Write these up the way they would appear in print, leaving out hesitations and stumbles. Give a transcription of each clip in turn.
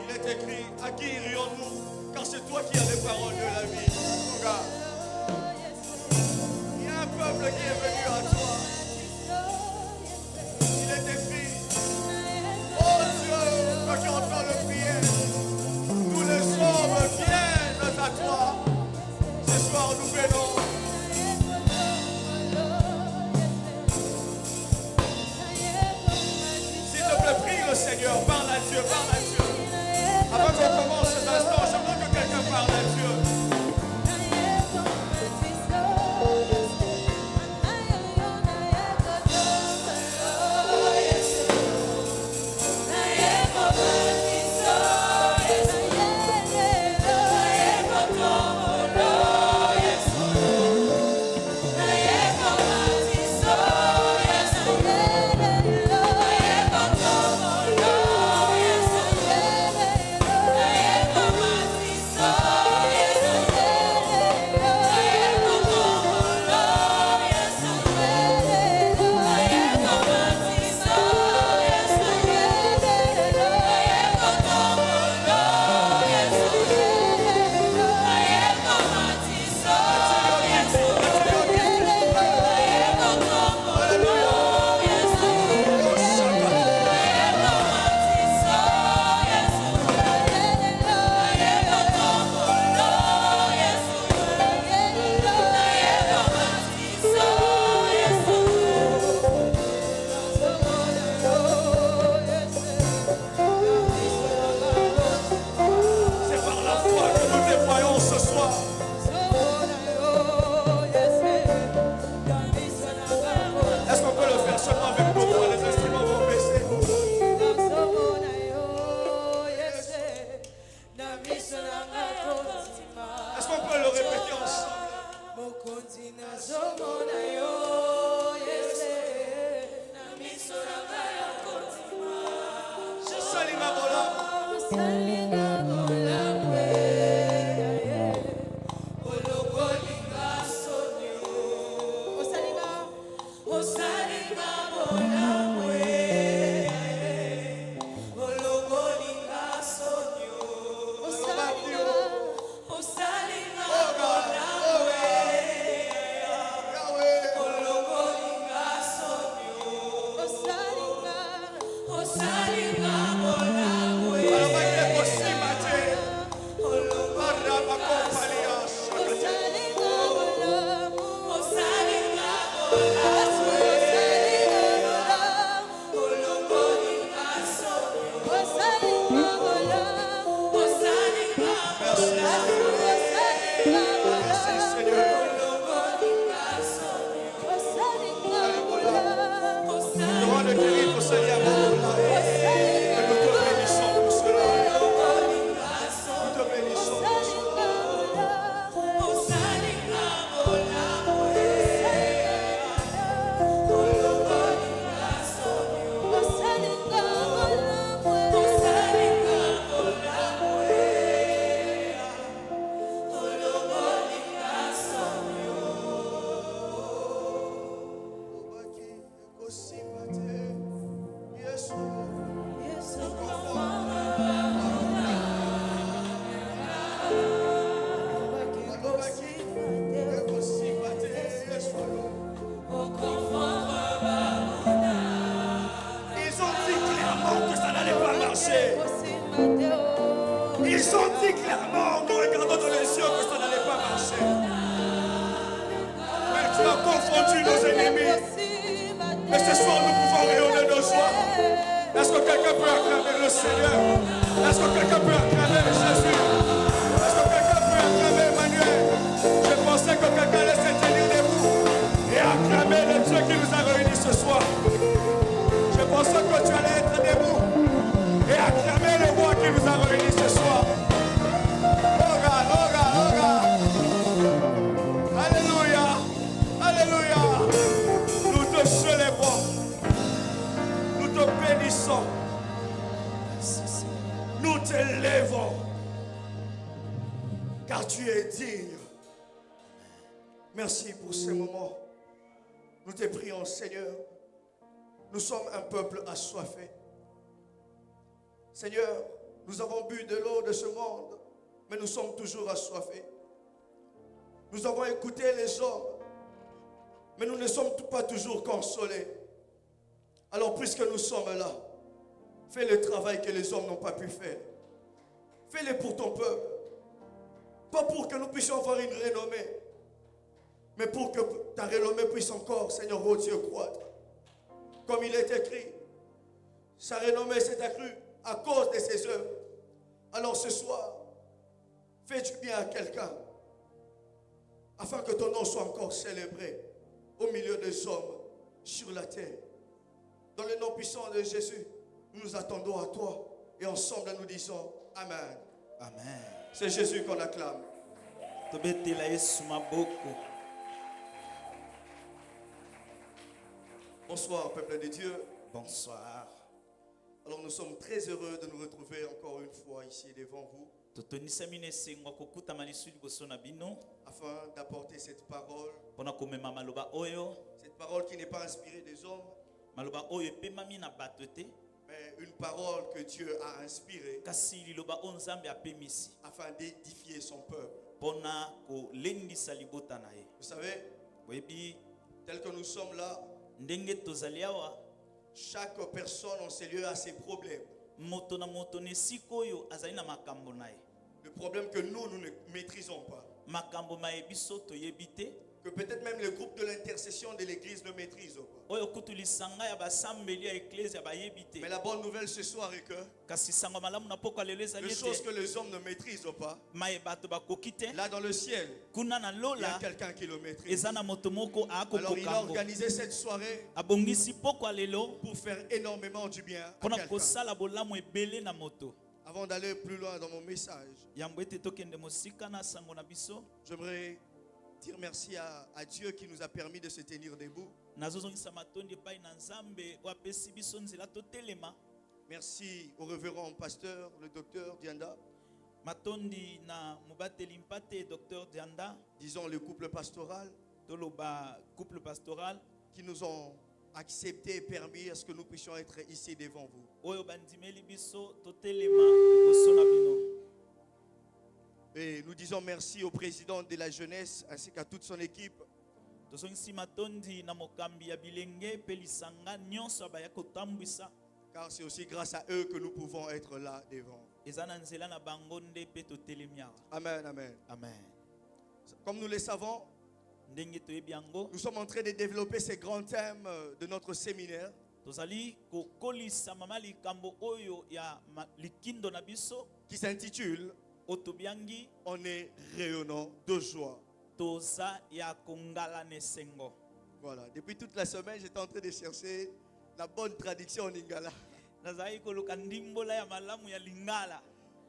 Il est écrit, à qui irions-nous quand c'est toi qui as les paroles de la vie? Regarde. Il y a un peuple qui est venu à toi. Il est écrit, oh Dieu, quand tu entends le prière, tous les hommes viennent à toi. Ce soir nous venons. S'il te plaît, prie le Seigneur, parle à Dieu, parle à Dieu. Avant qu'on commence cet instant, j'aimerais que quelqu'un parle à Dieu. Ils ont dit clairement, en nous regardant dans les yeux, que ça n'allait pas marcher. Mais tu as confondu nos ennemis. Et ce soir, nous pouvons rayonner nos joies. Est-ce que quelqu'un peut acclamer le Seigneur? Est-ce que quelqu'un peut acclamer Jésus? Est-ce que quelqu'un peut acclamer Emmanuel? Je pensais que quelqu'un allait se tenir debout et acclamer le Dieu qui nous a réunis ce soir. Je pensais que tu allais être debout et acclamer le roi qui nous a réunis ce soir. Oh God, oh God, oh God. Alléluia, alléluia. Nous te célébrons, nous te bénissons, nous t'élèvons, car tu es digne Merci pour ces moments. Nous te prions, Seigneur. Nous sommes un peuple assoiffé. Seigneur, nous avons bu de l'eau de ce monde, mais nous sommes toujours assoiffés. Nous avons écouté les hommes, mais nous ne sommes pas toujours consolés. Alors, puisque nous sommes là, fais le travail que les hommes n'ont pas pu faire. Fais-le pour ton peuple. Pas pour que nous puissions avoir une renommée, mais pour que ta renommée puisse encore, Seigneur, oh Dieu, croître. Comme il est écrit, sa renommée s'est accrue à cause de ses œuvres. Alors ce soir, fais du bien à quelqu'un, afin que ton nom soit encore célébré au milieu des hommes sur la terre. Dans le nom puissant de Jésus, nous nous attendons à toi et ensemble nous disons Amen. Amen. C'est Jésus qu'on acclame. Bonsoir, peuple de Dieu. Bonsoir. Alors nous sommes très heureux de nous retrouver encore une fois ici devant vous, afin d'apporter cette parole qui n'est pas inspirée des hommes, mais une parole que Dieu a inspirée afin d'édifier son peuple. Vous savez, tel que nous sommes là, chaque personne en ces lieux a ses problèmes. Le problème que nous ne maîtrisons pas. Que peut-être même le groupe de l'intercession de l'église ne maîtrise pas. Mais la bonne nouvelle ce soir est que les choses que les hommes ne maîtrisent pas, là dans le ciel, il y a quelqu'un qui le maîtrise. Alors il a organisé cette soirée pour faire énormément du bien à quelqu'un. Avant d'aller plus loin dans mon message, j'aimerais dire merci à Dieu qui nous a permis de se tenir debout. Merci au révérend pasteur, le docteur Dianda. Disons le couple pastoral qui nous ont accepté et permis à ce que nous puissions être ici devant vous. Et nous disons merci au président de la jeunesse ainsi qu'à toute son équipe. Car c'est aussi grâce à eux que nous pouvons être là devant. Amen, amen. Amen. Comme nous le savons, nous sommes en train de développer ces grands thèmes de notre séminaire qui s'intitule On est rayonnant de joie. Voilà, depuis toute la semaine, j'étais en train de chercher la bonne traduction en lingala.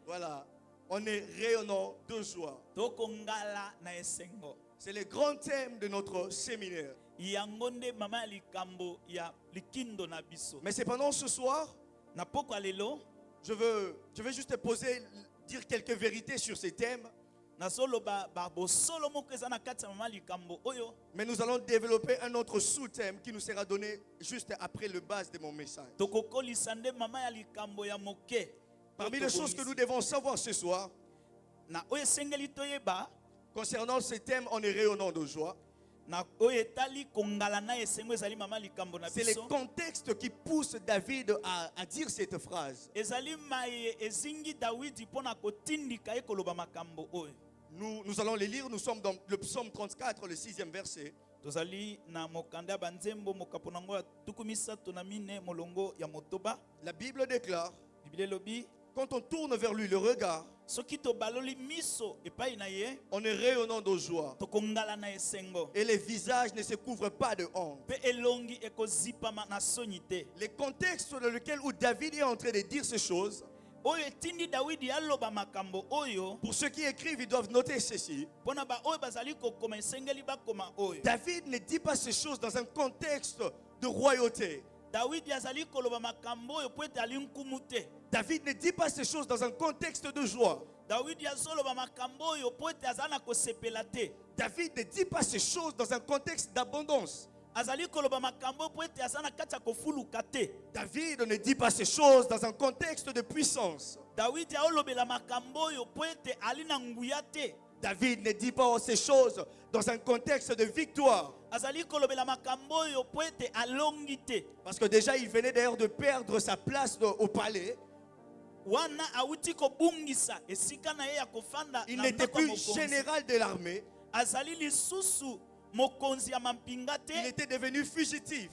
Voilà, on est rayonnant de joie. C'est le grand thème de notre séminaire. Mais c'est pendant ce soir, je veux juste dire quelques vérités sur ces thèmes. Mais nous allons développer un autre sous-thème qui nous sera donné juste après le base de mon message. Parmi les choses que nous devons savoir ce soir, concernant ce thème, on est rayonnant de joie. C'est le contexte qui pousse David à dire cette phrase. Nous allons les lire, nous sommes dans le psaume 34, le 6e verset. La Bible déclare, quand on tourne vers lui le regard, on est rayonnant de joie. Et les visages ne se couvrent pas de honte. Le contexte dans lequel où David est en train de dire ces choses, pour ceux qui écrivent, ils doivent noter ceci. David ne dit pas ces choses dans un contexte de royauté. David ne dit pas ces choses dans un contexte de joie. David ne dit pas ces choses dans un contexte d'abondance. David ne dit pas ces choses dans un contexte de puissance. David ne dit pas ces choses dans un contexte de victoire. Parce que déjà il venait d'ailleurs de perdre sa place au palais. Il n'était plus général de l'armée. Il était devenu fugitif.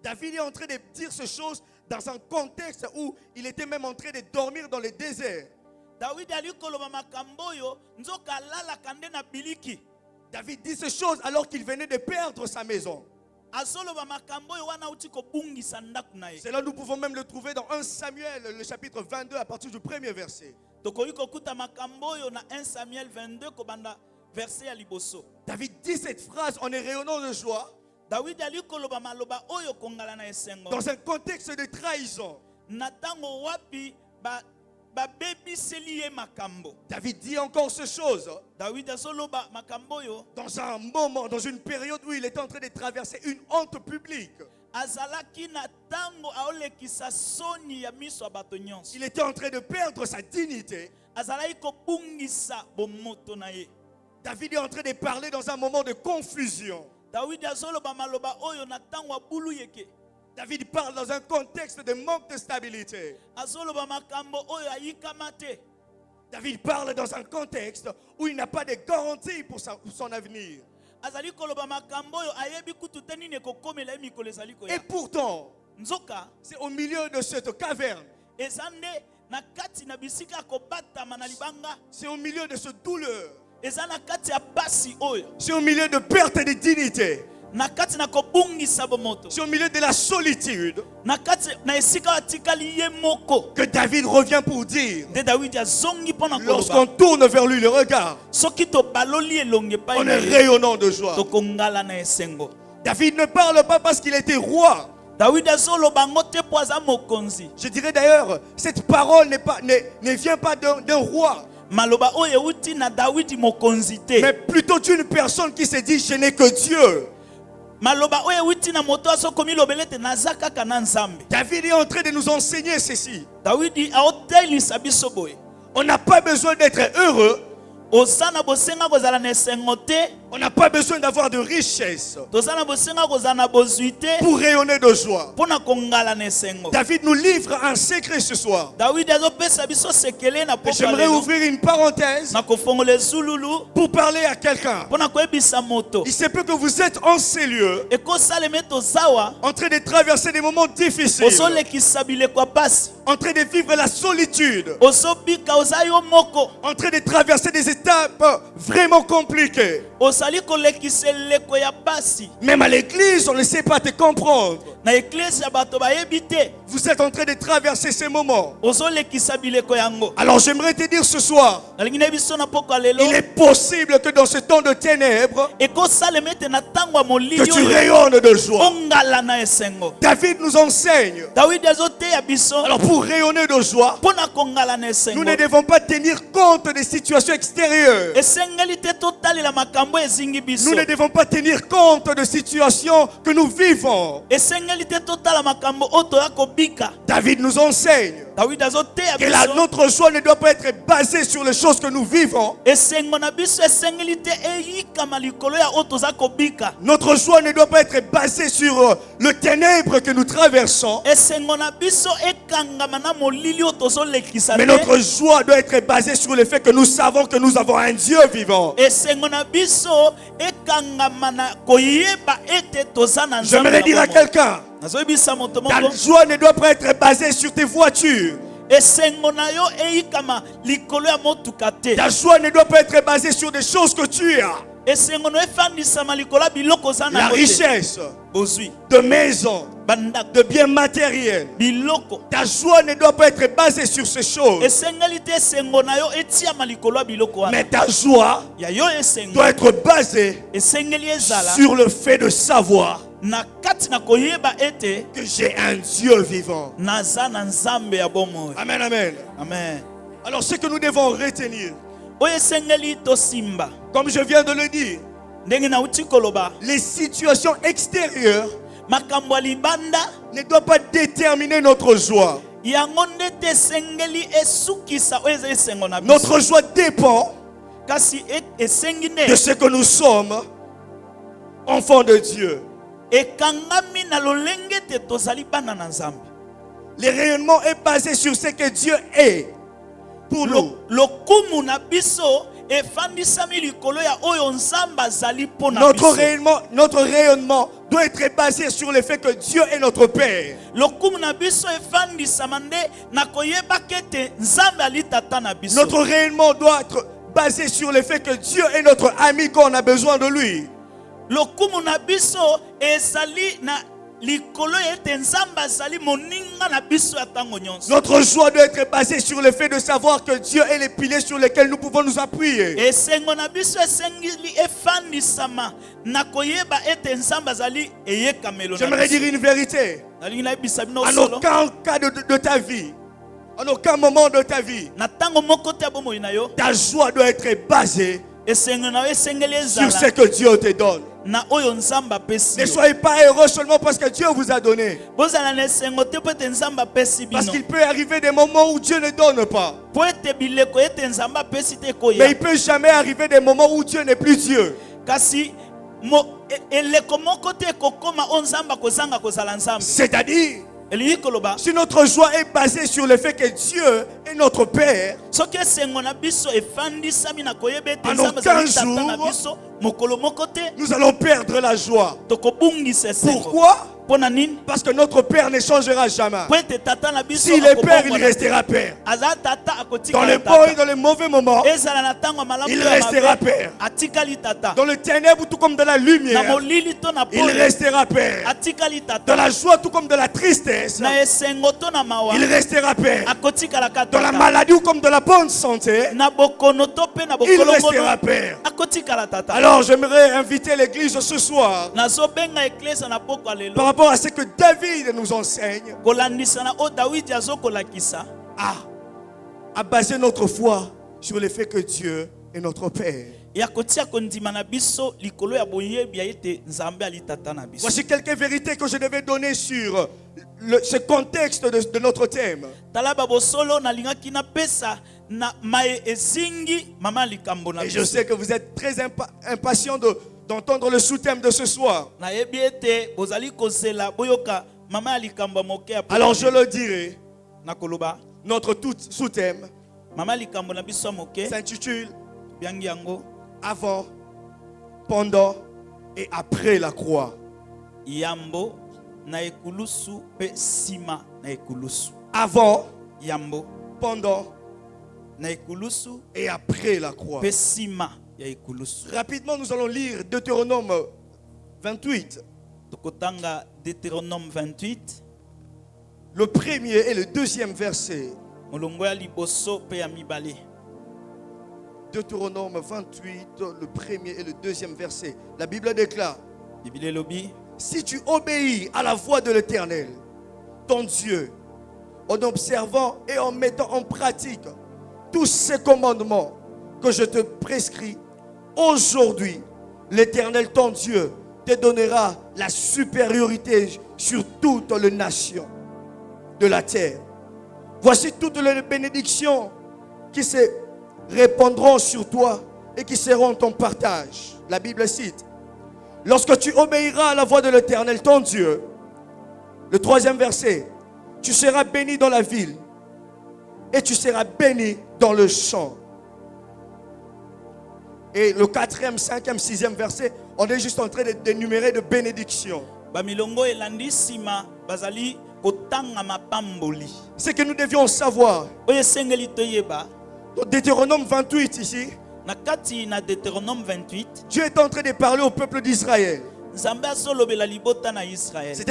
David est en train de dire ces choses dans un contexte où il était même en train de dormir dans le désert. David dit ces choses alors qu'il venait de perdre sa maison. Cela nous pouvons même le trouver dans 1 Samuel, le chapitre 22 à partir du premier verset. David dit cette phrase en rayonnant de joie dans un contexte de trahison. David dit encore ces choses dans un moment, dans une période où il était en train de traverser une honte publique. Il était en train de perdre sa dignité. David est en train de parler dans un moment de confusion. David parle dans un contexte de manque de stabilité. David parle dans un contexte où il n'a pas de garantie pour son avenir. Et pourtant, c'est au milieu de cette caverne, c'est au milieu de cette douleur, c'est au milieu de perte de dignité, c'est au milieu de la solitude que David revient pour dire, lorsqu'on tourne vers lui le regard, on est rayonnant de joie. David ne parle pas parce qu'il était roi. Je dirais d'ailleurs, cette parole ne vient pas d'un roi, mais plutôt d'une personne qui se dit je n'ai que Dieu. David est en train de nous enseigner ceci. On n'a pas besoin d'être heureux. On n'a pas besoin d'avoir de richesse pour rayonner de joie. David nous livre un secret ce soir. Et j'aimerais ouvrir une parenthèse pour parler à quelqu'un. Il se peut que vous êtes en ces lieux, en train de traverser des moments difficiles, en train de vivre la solitude, en train de traverser des étapes vraiment compliquées. Même à l'église, on ne sait pas te comprendre. Vous êtes en train de traverser ces moments. Alors j'aimerais te dire ce soir, il est possible que dans ce temps de ténèbres, que tu rayonnes de joie. David nous enseigne. Alors pour rayonner de joie, nous ne devons pas tenir compte des situations extérieures. Nous ne devons pas tenir compte de situations que nous vivons. David nous enseigne que notre joie ne doit pas être basée sur les choses que nous vivons. Notre joie ne doit pas être basée sur le ténèbre que nous traversons. Mais notre joie doit être basée sur le fait que nous savons que nous avons un Dieu vivant. J'aimerais dire à quelqu'un, ta joie ne doit pas être basée sur tes voitures. Ta joie ne doit pas être basée sur des choses que tu as. La richesse de maison, de biens matériels. Ta joie ne doit pas être basée sur ces choses. Mais ta joie doit être basée sur le fait de savoir que j'ai un Dieu vivant. Amen, amen. Amen. Alors ce que nous devons retenir, comme je viens de le dire, les situations extérieures ne doivent pas déterminer notre joie. Notre joie dépend de ce que nous sommes, enfants de Dieu. Le rayonnement est basé sur ce que Dieu est pour nous. Notre rayonnement doit être basé sur le fait que Dieu est notre Père. Notre rayonnement doit être basé sur le fait que Dieu est notre ami quand on a besoin de lui. Notre joie doit être basée sur le fait de savoir que Dieu est le pilier sur lequel nous pouvons nous appuyer. J'aimerais dire une vérité. En aucun cas de ta vie, en aucun moment de ta vie, ta joie doit être basée sur ce que Dieu te donne. Ne soyez pas heureux seulement parce que Dieu vous a donné. Parce qu'il peut arriver des moments où Dieu ne donne pas. Mais il peut jamais arriver des moments où Dieu n'est plus Dieu. C'est-à-dire, si notre joie est basée sur le fait que Dieu est notre Père, en aucun jour nous allons perdre la joie. Pourquoi? Parce que notre Père ne changera jamais. S'il est Père, il restera Père. Dans les bons et dans les mauvais moments, il restera Père. Dans le ténèbre tout comme dans la lumière, il restera Père. Dans la joie tout comme dans la tristesse, il restera Père. Dans la maladie ou comme dans la bonne santé, il restera Père. Alors j'aimerais inviter l'église ce soir par rapport à ce que David nous enseigne à baser notre foi sur le fait que Dieu est notre Père. Voici quelques vérités que je devais donner sur ce contexte de notre thème. Et je sais que vous êtes très impatients d'entendre le sous-thème de ce soir. Alors je le dirai. Notre tout sous-thème s'intitule Avant, pendant et après la croix. Avant, pendant et après la croix. Rapidement, nous allons lire Deutéronome 28. Le premier et le deuxième verset. Deutéronome 28, le premier et le deuxième verset. La Bible déclare: si tu obéis à la voix de l'Éternel, ton Dieu, en observant et en mettant en pratique tous ces commandements que je te prescris aujourd'hui, l'Éternel, ton Dieu, te donnera la supériorité sur toutes les nations de la terre. Voici toutes les bénédictions qui se répandront sur toi et qui seront ton partage. La Bible cite: lorsque tu obéiras à la voix de l'Éternel, ton Dieu, le troisième verset, tu seras béni dans la ville et tu seras béni dans le champ. Et le quatrième, cinquième, sixième verset, on est juste en train d'énumérer de bénédictions. Ce que nous devions savoir, dans Deutéronome 28 ici, Dieu est en train de parler au peuple d'Israël. C'était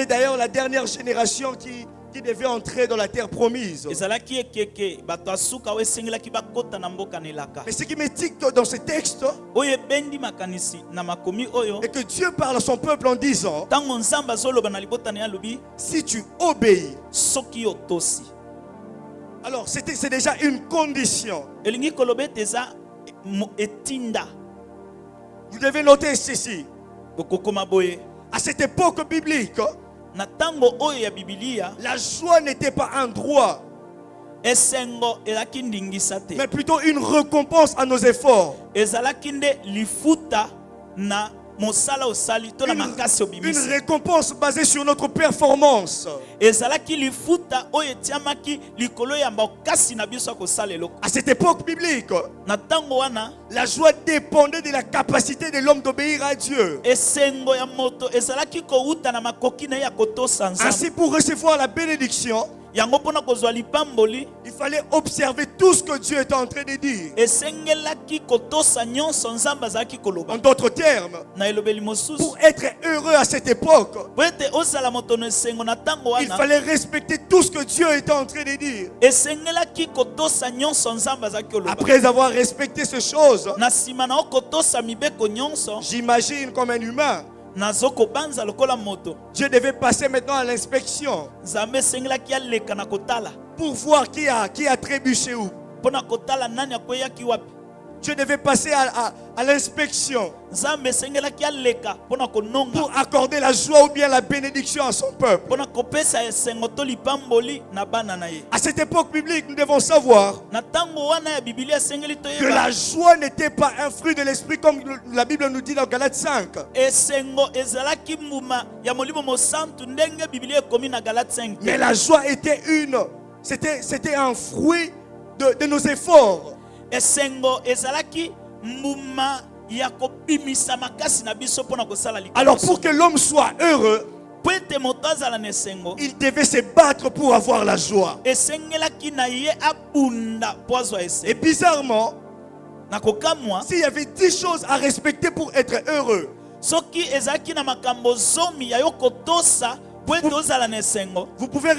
d'ailleurs la dernière génération qui qui devaient entrer dans la terre promise. ezalaki ekeke bato asuka oyo esengelaki bakota na mboka na elaka Mais ce qui me tique dans ce texte oyo ebendi makanisi na makomi oyo est que Dieu parle à son peuple en disant, ntango nzambe azoloba na libota na ye alobi si tu obéis, soki otosi. alors c'est déjà une condition. elingi koloba ete eza etinda. Vous devez noter ceci. bokokoma boye À cette époque biblique, na ntango oyo ya bibilia la joie n'était pas un droit, esengo ezalaki ndingisa te mais plutôt une récompense à nos efforts. ezalaki nde lifuta na mosala osali to na makasi Une obimisi. récompense basée sur notre performance. ezalaki lifuta oyo etiamaki likolo ya makasi na biso ya kosala eloko. À cette époque biblique, na ntango wana la joie dépendait de la capacité de l'homme d'obéir à Dieu. esengo ya moto ezalaki kouta na makoki na ye ya kotosa nzambe. Ainsi, pour recevoir la bénédiction, yango mpona kozwa lipamboli il fallait observer tout ce que Dieu était en train de dire. esengelaki kotosa nyonso nzambe azalaki En koloba. d'autres termes, na elobeli mosusu pour être heureux à cette époque, po ete ozala moto na esengo na ntango il wana fallait respecter tout ce que Dieu était en train de dire. esengelaki kotosa nyonso nzambe azalaki koloba. Après avoir respecté ces choses, na nsima na okotosa mibeko nyonso j'imagine comme un humain, nazokobanza lokola moto Dieu devait passer maintenant à l'inspection nzambe esengelaki aleka na kotala pour voir qui a trébuché où. mpona kotala nani akweyaki wapi. Dieu devait passer à l'inspection nzambe esengelaki aleka mpona kononga pour accorder la joie ou bien la bénédiction à son peuple. mpona kopesa esengo to lipamboli na bana na ye. À cette époque biblique, nous devons savoir na ntango wana ya bibilia esengeli que toyeba la joie n'était pas un fruit de l'esprit comme la Bible nous dit dans Galates 5. esengo ezalaki mbuma ya molimo mosantu ndenge bibilia ekomi na galate 5 Mais la joie était c'était un fruit de nos efforts. esengo ezalaki mbuma ya kobimisa makasi na biso mpona kosala likambo. Alors pour que l'homme soit heureux, po ete moto azala na esengo il devait se battre pour avoir la joie. esengelaki na ye abunda po azwa Et esengo. bizarrement, na kokamwa s'il y avait 10 choses à respecter pour être heureux, soki ezalaki na makambo zomi ya yo kotosa po ete ozala na esengo, vous pouvez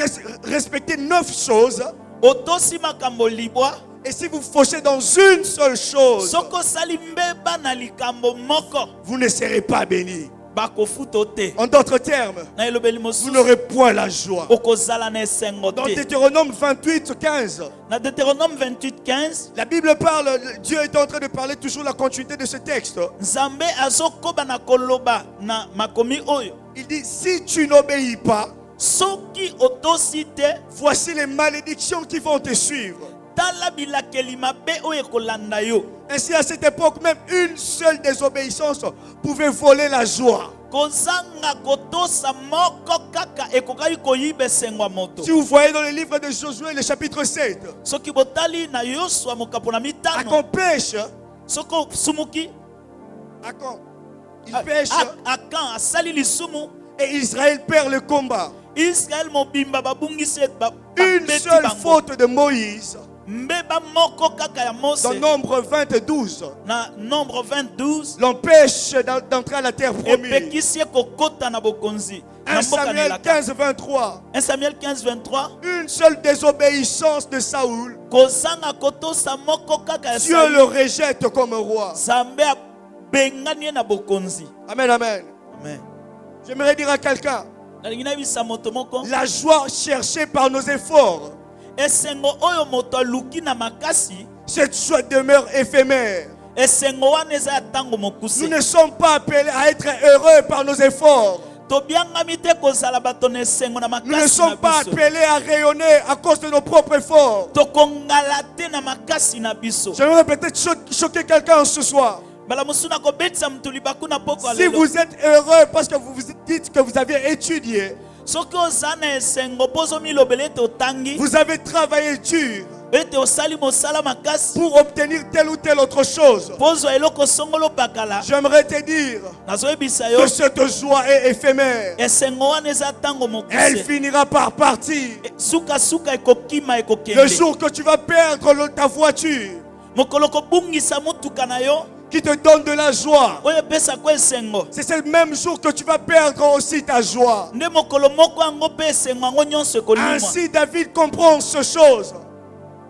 respecter 9 choses. otosi makambo libwa. Et si vous fauchez dans une seule chose, soki osali mbeba na likambo moko vous ne serez pas béni. bakofuta te. En d'autres termes, na elobeli vous mosusu n'aurez point la joie. okozala na esengo Dans te. Deutéronome 28, 15, na Deutéronome 28:15 la Bible parle, Dieu est en train de parler toujours la continuité de ce texte. nzambe azokoba na koloba na makomi oyo Il dit, si tu n'obéis pas, soki otosi te voici les malédictions qui vont te suivre. tala bilakeli mabe oyo ekolanda yo. Ainsi, à cette époque, même une seule désobéissance pouvait voler la joie. kozanga kotosa moko kaka ekokaki koyiba esengo ya moto. Si vous voyez dans le livre de Josué, le chapitre 7, soki botali na yosua mokapo na à mitano qu'on pêche, soki osumuki à quand il pêche akan asali lisumu et Israël perd le combat. israel mobimba babungisi Une babeti seule bango. faute de Moïse, mbeba moko kaka ya mose dans Nombre 22, na nombre 22 l'empêche d'entrer à la terre promise. epekisi ye kokota na bokonzi 1 na mboka na Samuel elaka. 15, 23. 1 Samuel 15:23 Une seule désobéissance de Saoul, kozanga kotosa moko kaka ya Dieu Sauli, le rejette comme roi. nzambe abengani ye na bokonzi. Amen, amen. Amen. J'aimerais dire à quelqu'un, nalingi nayebisa moto moko la joie cherchée par nos efforts, esengo oyo moto aluki na makasi cette joie demeure éphémère. esengo wana eza ya ntango Nous mokuse. ne sommes pas appelés à être heureux par nos efforts. tobiangami te kozala bato na esengo na Nous ne makasi na sommes pas biso. appelés à rayonner à cause de nos propres efforts. tokongala te na makasi na biso. J'aimerais peut-être choquer quelqu'un ce soir. bala mosusu nakobetisa mutu libaku na poko ya Si lelo. vous êtes heureux parce que vous vous dites que vous avez étudié, soki oza na esengo mpo ozomilobela ete otangi vous avez travaillé dur ete osali mosala makasi pour obtenir telle ou telle autre chose, mpo ozwa eloko songolo pakala, j'aimerais te dire nazoyebisa yo que cette joie est éphémère. esengo wana eza ntango Elle mokuse. finira par partir. sukasuka ekokima Le ekokende. jour que tu vas perdre ta voiture, mokolo kobungisa motuka na yo, qui te donne de la joie. oyo epesaka esengo C'est le même jour que tu vas perdre aussi ta joie. nde mokolo moko yango mpe esengo yango nyonso ekolimwa. Ainsi, David comprend ce chose.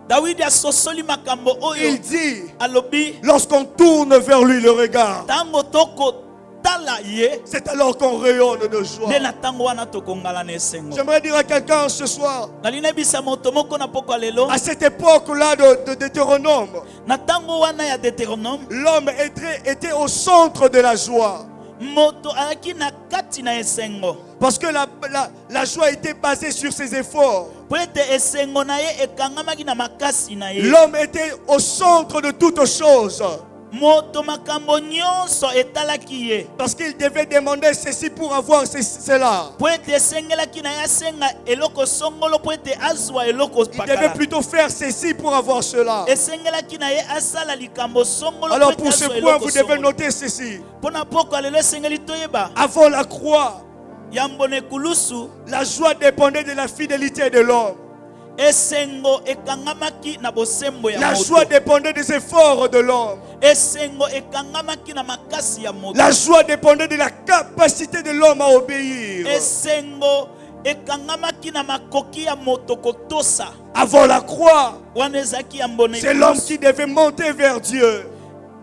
Dawidi asosoli makambo oyo Il dit, alobi lorsqu'on tourne vers lui le regard, ntango tokotala ye c'est alors qu'on rayonne de joie. nde na ntango wana tokongala na esengo. J'aimerais dire à quelqu'un ce soir, nalingi nayebisa moto moko na poko ya lelo à cette époque-là de Deutéronome, na ntango wana ya Deutéronome l'homme était au centre de la joie. moto ayaki na kati na esengo Parce que la joie était basée sur ses efforts. po ete esengo na ye ekangamaki na makasi na ye. L'homme était au centre de toutes choses. moto makambo nyonso etalaki ye Parce qu'il devait demander ceci pour avoir cela. po ete esengelaki na ye asenga eloko songolo po ete azwa eloko Il devait pakala. plutôt faire ceci pour avoir cela. esengelaki na ye asala likambo songolo po Alors ete pour ce azwa point, eloko vous devez songolo. noter ceci. mpo na poko ya lelo esengeli toyeba Avant la croix, yambo na ekulusu la joie dépendait de la fidélité de l'homme. esengo ekangamaki na bosembo ya La moto. joie dépendait des efforts de l'homme. esengo ekangamaki na makasi ya moto. La joie dépendait de la capacité de l'homme à obéir. esengo ekangamaki na makoki ya moto kotosa. Avant la croix, wana ezalaki yambo na c'est l'homme ekulusu. qui devait monter vers Dieu.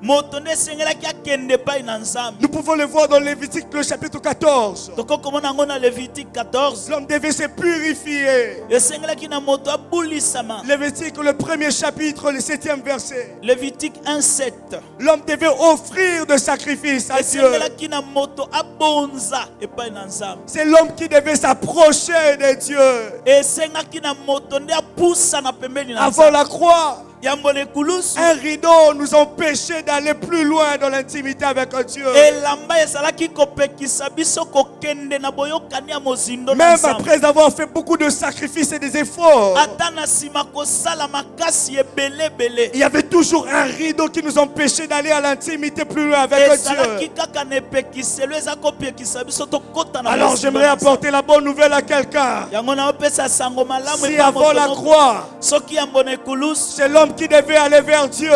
moto nde esengelaki akende epai na nzambe. Nous pouvons le voir dans Lévitique, le chapitre 14. tokokomona yango na Lévitique 14. L'homme devait se purifier. esengelaki na moto abulisama. Lévitique, le premier chapitre, le 7e verset. Lévitique 1:7. L'homme devait offrir de sacrifices à Dieu. esengelaki na moto abonza epai na nzambe. C'est l'homme qui devait s'approcher de Dieu. esengaki na moto nde apusa na pembeni na Avant nzambe. la croix, yambo na ekulusu un rideau nous empêchait d'aller plus loin dans l'intimité avec Dieu. elamba ezalaki kopekisa biso kokende na boyokani ya mozindo na Même nzambe. après avoir fait beaucoup de sacrifices et des efforts, ata na nsima kosala makasi ebelebele il y avait toujours un rideau qui nous empêchait d'aller à l'intimité plus loin avec ezalaki Dieu. kaka na epekiselo eza kopekisa biso tokota na Alors mozindo j'aimerais na nzambe. apporter la bonne nouvelle à quelqu'un. yango naopesa sango malamu Si epai avant moto la moko. croix, soki yambo na ekulusu c'est l'homme qui devait aller vers Dieu.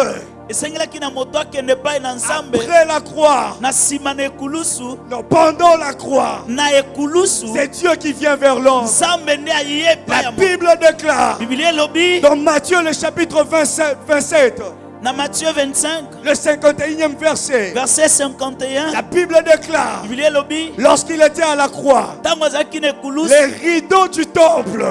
esengelaki na moto akende epai na nzambe. Après la croix, na nsima na ekulusu non, pendant la croix, na ekulusu c'est Dieu qui vient vers l'homme. nzambe nde aye epai La ya moto. Bible déclare biblia elobi dans Matthieu le chapitre 27, na Matthieu 25 le 51e verset, verset 51 la Bible déclare, biblia elobi lorsqu'il était à la croix, ntango azalaki na ekulusu les rideaux du temple,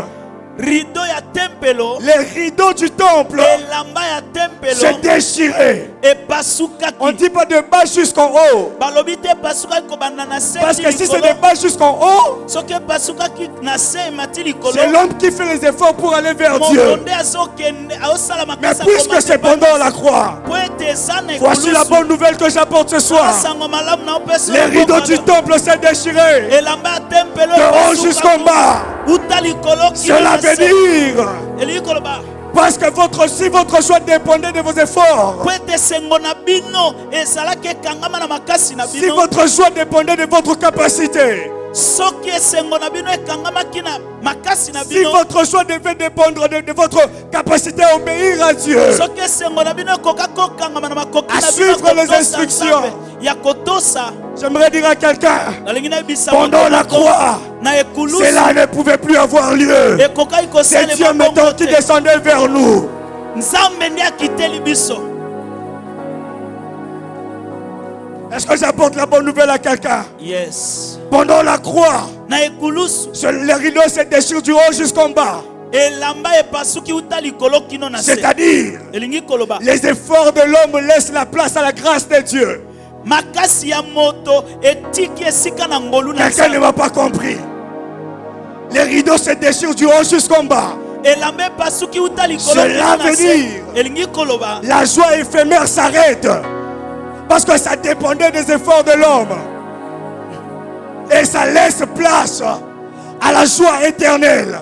rido ya tempelo les rideaux du temple elamba ya se tempelo déchiraient. On ne epasukaki. dit pas de bas jusqu'en haut, balobi te epasukaki kobanda na se parce que ti si c'est likolo. de bas jusqu'en haut, soki epasukaki na se emati likolo c'est l'homme qui fait les efforts pour aller vers moto Dieu. nde azokende aosala Mais makasi puisque c'est pendant la croix, po ete eza na voici la bonne nouvelle que j'apporte ce soir. sango malamu na opesa Les rideaux du temple s'est déchirés elamba ya tempelo de haut jusqu'en bas. uta likolo Cela veut dire, elingi koloba parce que si votre choix dépendait de vos efforts, po ete esengo na bino ezalaki ekangama na makasi na si bino. votre choix dépendait de votre capacité, soki esengo na bino ekangamaki na makasi na si bino. votre choix devait dépendre de votre capacité à obéir à Dieu, soki esengo na bino ekoka kokangama na makoki à na bino suivre les kotosa instructions. Nzambe ya kotosa. j'aimerais dire à quelqu'un, nalingi nayebisa pendant moto la moko croix, na ekulusu cela ne pouvait plus avoir lieu. ekokaki C'est Dieu kosalema maintenant bongo qui te. descendait vers nous. nzambe nde akiteli biso. Est-ce que j'apporte la bonne nouvelle à quelqu'un? Yes. Pendant la croix, na ekulusu les rideaux se déchirent du haut jusqu'en bas. elamba epasuki uta likolo kino na se. C'est-à-dire, elingi koloba les efforts de l'homme laissent la place à la grâce de Dieu. makasi ya moto etiki esika na ngolu na Quelqu'un ne Nzambe. m'a pas compris. Les rideaux se déchirent du haut jusqu'en bas. elamba epasuki uta likolo Cela kino na veut se. dire- elingi koloba La joie éphémère s'arrête. Parce que ça dépendait des efforts de l'homme. Et ça laisse place à la joie éternelle.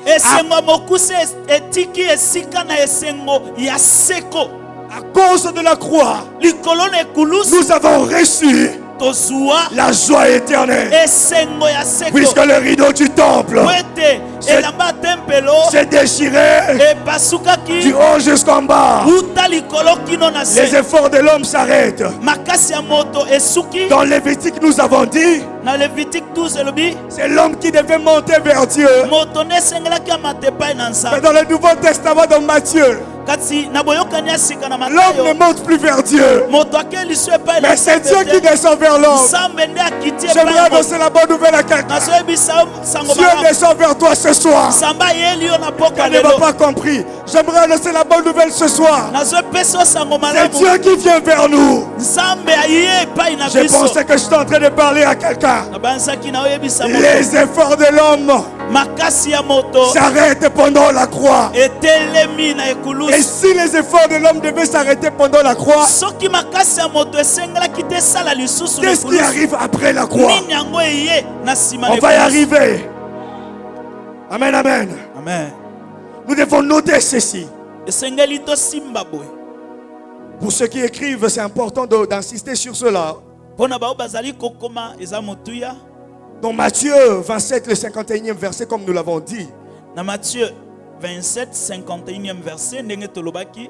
esengo mokuse etiki esika na esengo ya seko. À cause de la croix, likolo na ekulusu nous avons reçu tozwa la joie éternelle. esengo ya seko Puisque le rideau du temple po ete elamba ya tempelo s'est déchiré epasukaki du haut jusqu'en bas. uta likolo kino na Les se efforts de l'homme s'arrêtent. makasi ya moto esuki. Dans Lévitique, nous avons dit, Na Levitique 12 elobi c'est l'homme qui devait monter vers Dieu. moto nde esengelaki amata epai na Mais nzambe. dans le Nouveau Testament, dans Matthieu, Kasi na boyokani ya sika na l'homme ne Matayo monte plus vers Dieu. moto akei liso epai na Mais c'est Dieu Nzambe qui te. descend vers l'homme. Nzambe nde akiti J'aimerais epai moto. annoncer la bonne nouvelle à quelqu'un. nazoyebisa sango Dieu malamu. descend vers toi ce soir. Nzambe ayeli yo na poka Elle ne m'a lelo. pas compris. J'aimerais annoncer la bonne nouvelle ce soir. nazopesa yo sango C'est malamu. Dieu qui vient vers nous. Nzambe aye epai na J'ai biso. pensé que j'étais en train de parler à quelqu'un. nabanisaki na oyebisa moto Les efforts de l'homme makasi ya moto s'arrêtent pendant la croix. etelemi na Et ekulusu. si les efforts de l'homme devaient s'arrêter pendant la croix, soki makasi ya moto esengelaki te esala lisusu na qu'est-ce qui ekulusu, arrive après la croix? nini yango eye na nsima On na va y ekulusu? arriver. Amen, amen. Amen. Nous devons noter ceci. esengeli tosimba boye Pour ceux qui écrivent, c'est important d'insister sur cela. mpo na bao bazali kokoma eza motuya. Dans Matthieu 27, le 51e verset, comme nous l'avons dit, Na Matthieu 27 51e verset ndenge tolobaki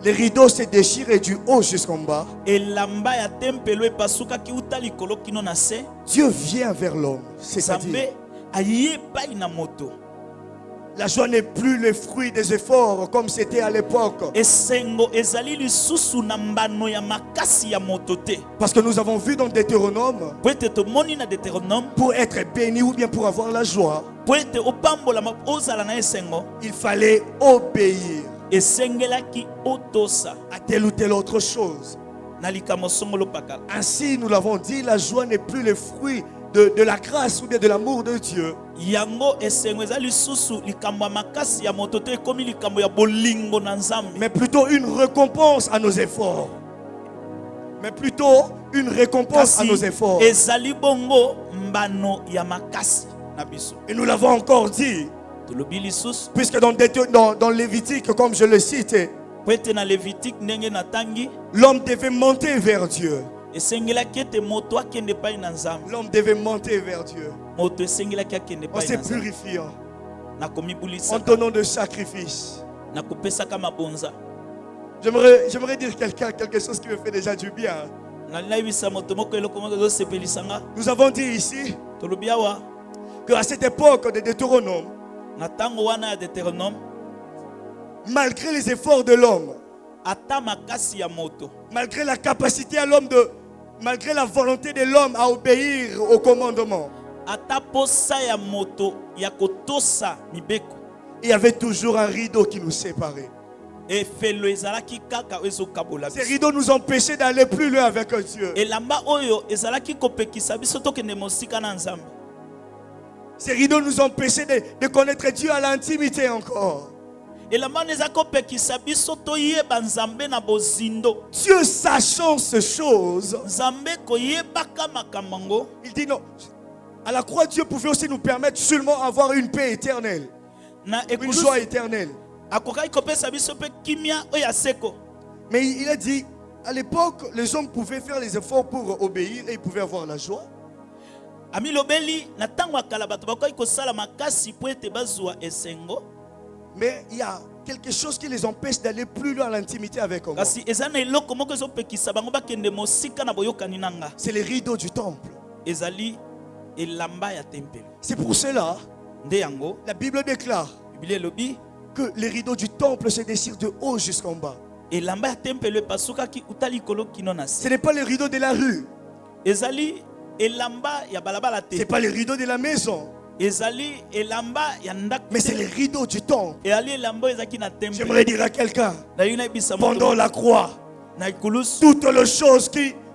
les rideaux se déchirent du haut jusqu'en bas. elamba ya tempelo epasukaki uta likolo kino na se. Dieu vient vers l'homme. C'est-à-dire, Nzambe aye epai na moto. la joie n'est plus le fruit des efforts comme c'était à l'époque. Esengo ezali lisusu na mbano ya makasi ya moto te. Parce que nous avons vu dans Deutéronome, Po ete tomoni na Deutéronome pour être béni ou bien pour avoir la joie, po ete opambolama ozala na esengo il fallait obéir esengelaki otosa à telle ou telle autre chose. na likambo songolo pakala. Ainsi, nous l'avons dit, la joie n'est plus le fruit de la grâce ou bien de l'amour de Dieu. Yango esengo ezali lisusu likambo ya makasi ya moto te ekomi likambo ya bolingo na Nzambe. Mais plutôt une récompense à nos efforts. Mais plutôt une récompense à nos efforts. ezali bongo mbano ya makasi na biso. Et nous l'avons encore dit, Tolobi lisusu puisque dans Lévitique, comme je le cite, po ete na Levitique ndenge na tangi l'homme devait monter vers Dieu. esengelaki ete moto akende epai na Nzambe. L'homme devait monter vers Dieu Moto esengelaki akende en epai se na Nzambe purifiant, na en komibulisa donnant de sacrifices. na kopesaka mabonza. J'aimerais dire quelque chose qui me fait déjà du bien. Nalinayebisa moto moko eloko moko ezosepelisanga. Nous avons dit ici Tolobi awa qu'à cette époque de Deutéronome, na tango wana ya Deutéronome malgré les efforts de l'homme, ata makasi ya moto, malgré la capacité à l'homme malgré la volonté de l'homme à obéir au commandement, ata posa ya moto ya kotosa mibeko, il y avait toujours un rideau qui nous séparait. efelo ezalaki kaka ezokabola Ces biso. rideaux nous empêchaient d'aller plus loin avec Dieu. elamba oyo ezalaki kopekisa biso tokende mosika na Nzambe. Ces rideaux nous empêchaient de connaître Dieu à l'intimité encore. elamba wana eza kopekisa biso toyeba Nzambe na bozindo. Dieu, sachant ces choses, Nzambe koyebaka makambo yango. il dit non. À la croix, Dieu pouvait aussi nous permettre seulement d'avoir une paix éternelle, Na une ekulusu joie éternelle. akokaki kopesa biso pe kimia oyo ya seko. Mais il a dit, à l'époque, les hommes pouvaient faire les efforts pour obéir et ils pouvaient avoir la joie. Ami lobeli na tango ya kala bato bakoki kosala makasi po ete bazwa esengo. Mais il y a quelque chose qui les empêche d'aller plus loin à l'intimité avec moi. Kasi eza na eloko moko ezopekisa bango bakende mosika na boyokani nanga. C'est les rideaux du temple. Ezali elamba ya tempelo. C'est pour cela, Nde yango la Bible déclare Biblia elobi que les rideaux du temple se déchirent de haut jusqu'en bas. elamba ya tempelo epasukaki uta likolo kino na Ce se. n'est pas les rideaux de la rue. Ezali elamba ya balabala Ce n'est te. pas les rideaux de la maison. Ezali elamba ya ndako Mais c'est les te. rideaux du temple. Ezali elamba oyo ezaki na tempelo. J'aimerais dire à quelqu'un, Na yo nayebisa pendant moto la croix, na ekulusu toutes les choses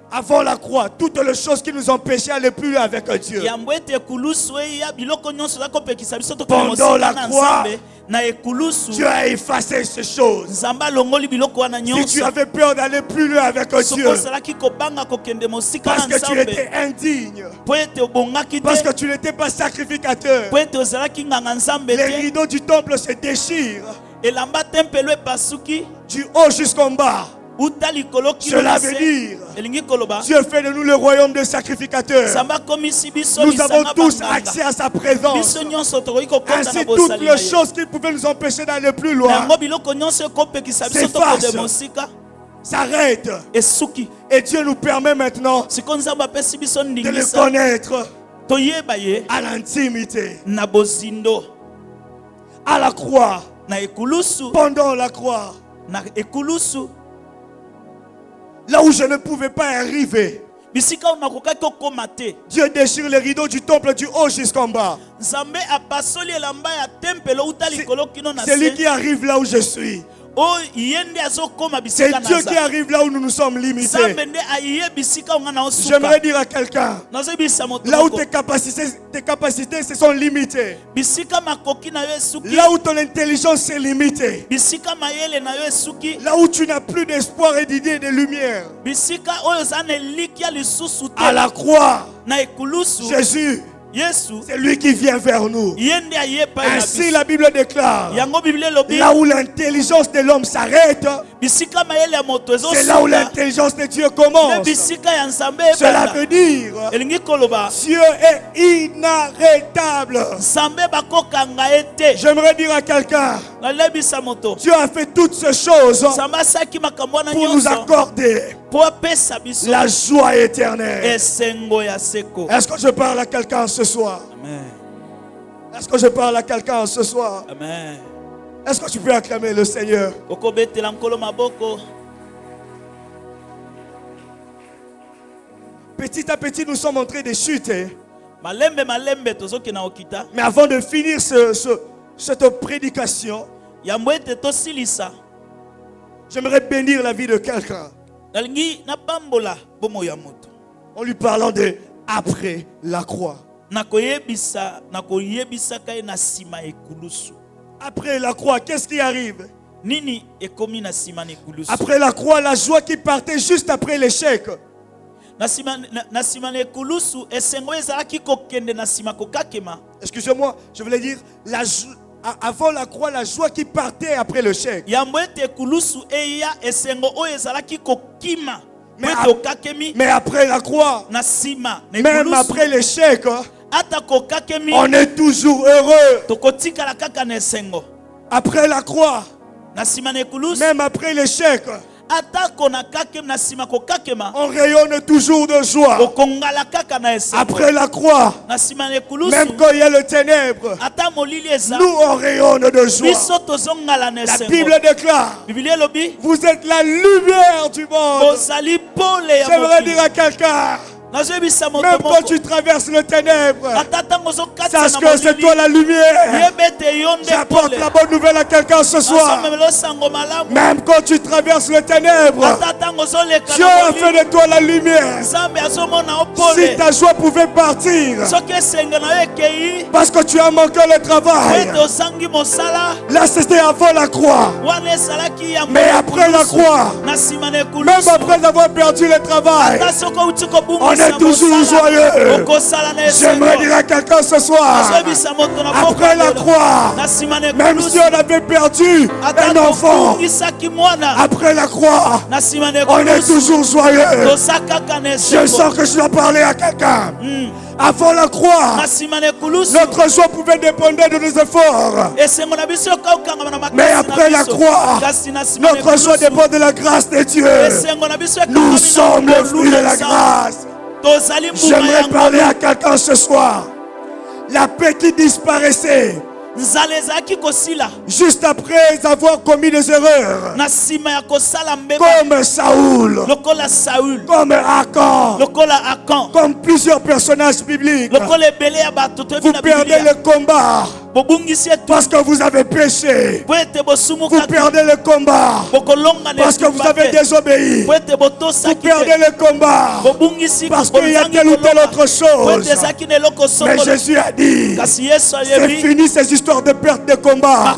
avant la croix, toutes les choses qui nous empêchaient d'aller plus loin avec Dieu. yambo ete ekulusu eya biloko nyonso eza kopekisa biso tokende Pendant la mosika na croix, Nzambe na ekulusu Dieu a effacé ces choses. Nzambe alongoli biloko wana Si tu nyonso. avais peur d'aller plus loin avec Soko Dieu, osalaki kobanga kokende mosika parce na que tu Nzambe étais indigne, po ete obongaki parce te, que tu n'étais pas sacrificateur, po ete ozalaki nganga Nzambe les te, rideaux du temple se déchirent elamba tempelo epasuki du haut jusqu'en bas. Cela veut dire, Dieu fait de nous le royaume des sacrificateurs. Nous avons tous accès à sa présence. Ainsi, toutes les choses qui pouvaient nous empêcher d'aller plus loin s'arrêtent. Et Dieu nous permet maintenant de le connaître à l'intimité, à la croix, pendant la croix. Là où je ne pouvais pas arriver, Dieu déchire les rideaux du temple du haut jusqu'en bas. C'est lui qui arrive là où je suis. C'est Dieu qui arrive là où nous nous sommes limités. J'aimerais dire à quelqu'un, là où tes capacités se sont limitées, là où ton intelligence est limitée, là où tu n'as plus d'espoir et d'idées et de lumière, à la croix, Jésus, c'est lui qui vient vers nous. Ainsi la Bible déclare, là où l'intelligence de l'homme s'arrête, c'est là où l'intelligence de Dieu commence. Cela veut dire, Dieu est inarrêtable. J'aimerais dire à quelqu'un, Dieu a fait toutes ces choses pour nous accorder la joie éternelle. Est-ce que je parle à quelqu'un ce soir? Amen. Est-ce que je parle à quelqu'un ce soir? Amen. Est-ce que tu peux acclamer le Seigneur? Petit à petit, nous sommes en train de chuter. Mais avant de finir cette prédication, j'aimerais bénir la vie de quelqu'un en lui parlant de après la croix. Après la croix, qu'est-ce qui arrive? Après la croix, la joie qui partait juste après l'échec. Excusez-moi, je voulais dire avant la croix, la joie qui partait après l'échec. Mais après la croix, même après l'échec, on est toujours heureux. Après la croix, même après l'échec, on rayonne toujours de joie. Après la croix, même quand il y a le ténèbre, nous on rayonne de joie. La Bible déclare, vous êtes la lumière du monde. J'aimerais dire à quelqu'un, même quand tu traverses le ténèbre, sache que c'est toi la lumière. J'apporte la bonne nouvelle à quelqu'un ce soir. Même quand tu traverses le ténèbre, Dieu a fait de toi la lumière. Si ta joie pouvait partir parce que tu as manqué le travail, là c'était avant la croix. Mais après la croix, même après avoir perdu le travail, on est toujours joyeux. J'aimerais dire à quelqu'un ce soir, après la croix, même si on avait perdu un enfant, après la croix, on est toujours joyeux. Je sens que je dois parler à quelqu'un. Avant la croix, notre joie pouvait dépendre de nos efforts. Mais après la croix, notre joie dépend de la grâce de Dieu. Nous sommes le fruit de la grâce. J'aimerais parler à quelqu'un ce soir. La paix qui disparaissait juste après avoir commis des erreurs, comme Saoul, comme Akan, comme plusieurs personnages bibliques. Vous perdez le combat parce que vous avez péché. Vous perdez le combat parce que vous avez désobéi. Vous perdez le combat parce qu'il y a telle ou telle autre chose. Mais Jésus a dit, c'est fini ces histoires de perte de combat.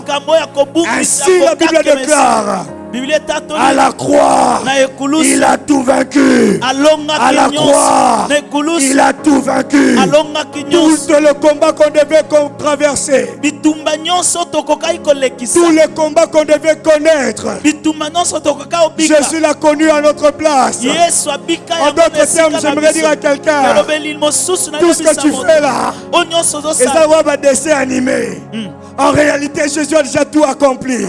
Ainsi la Bible déclare, À la croix, il a tout vaincu. À la croix, il a tout vaincu. Tout le combat qu'on devait traverser, tous les combats qu'on devait connaître, Jésus l'a connu à notre place. En d'autres termes, j'aimerais dire à quelqu'un, tout ce que tu fais là, et ça va un dessin animé. En réalité, Jésus a déjà tout accompli.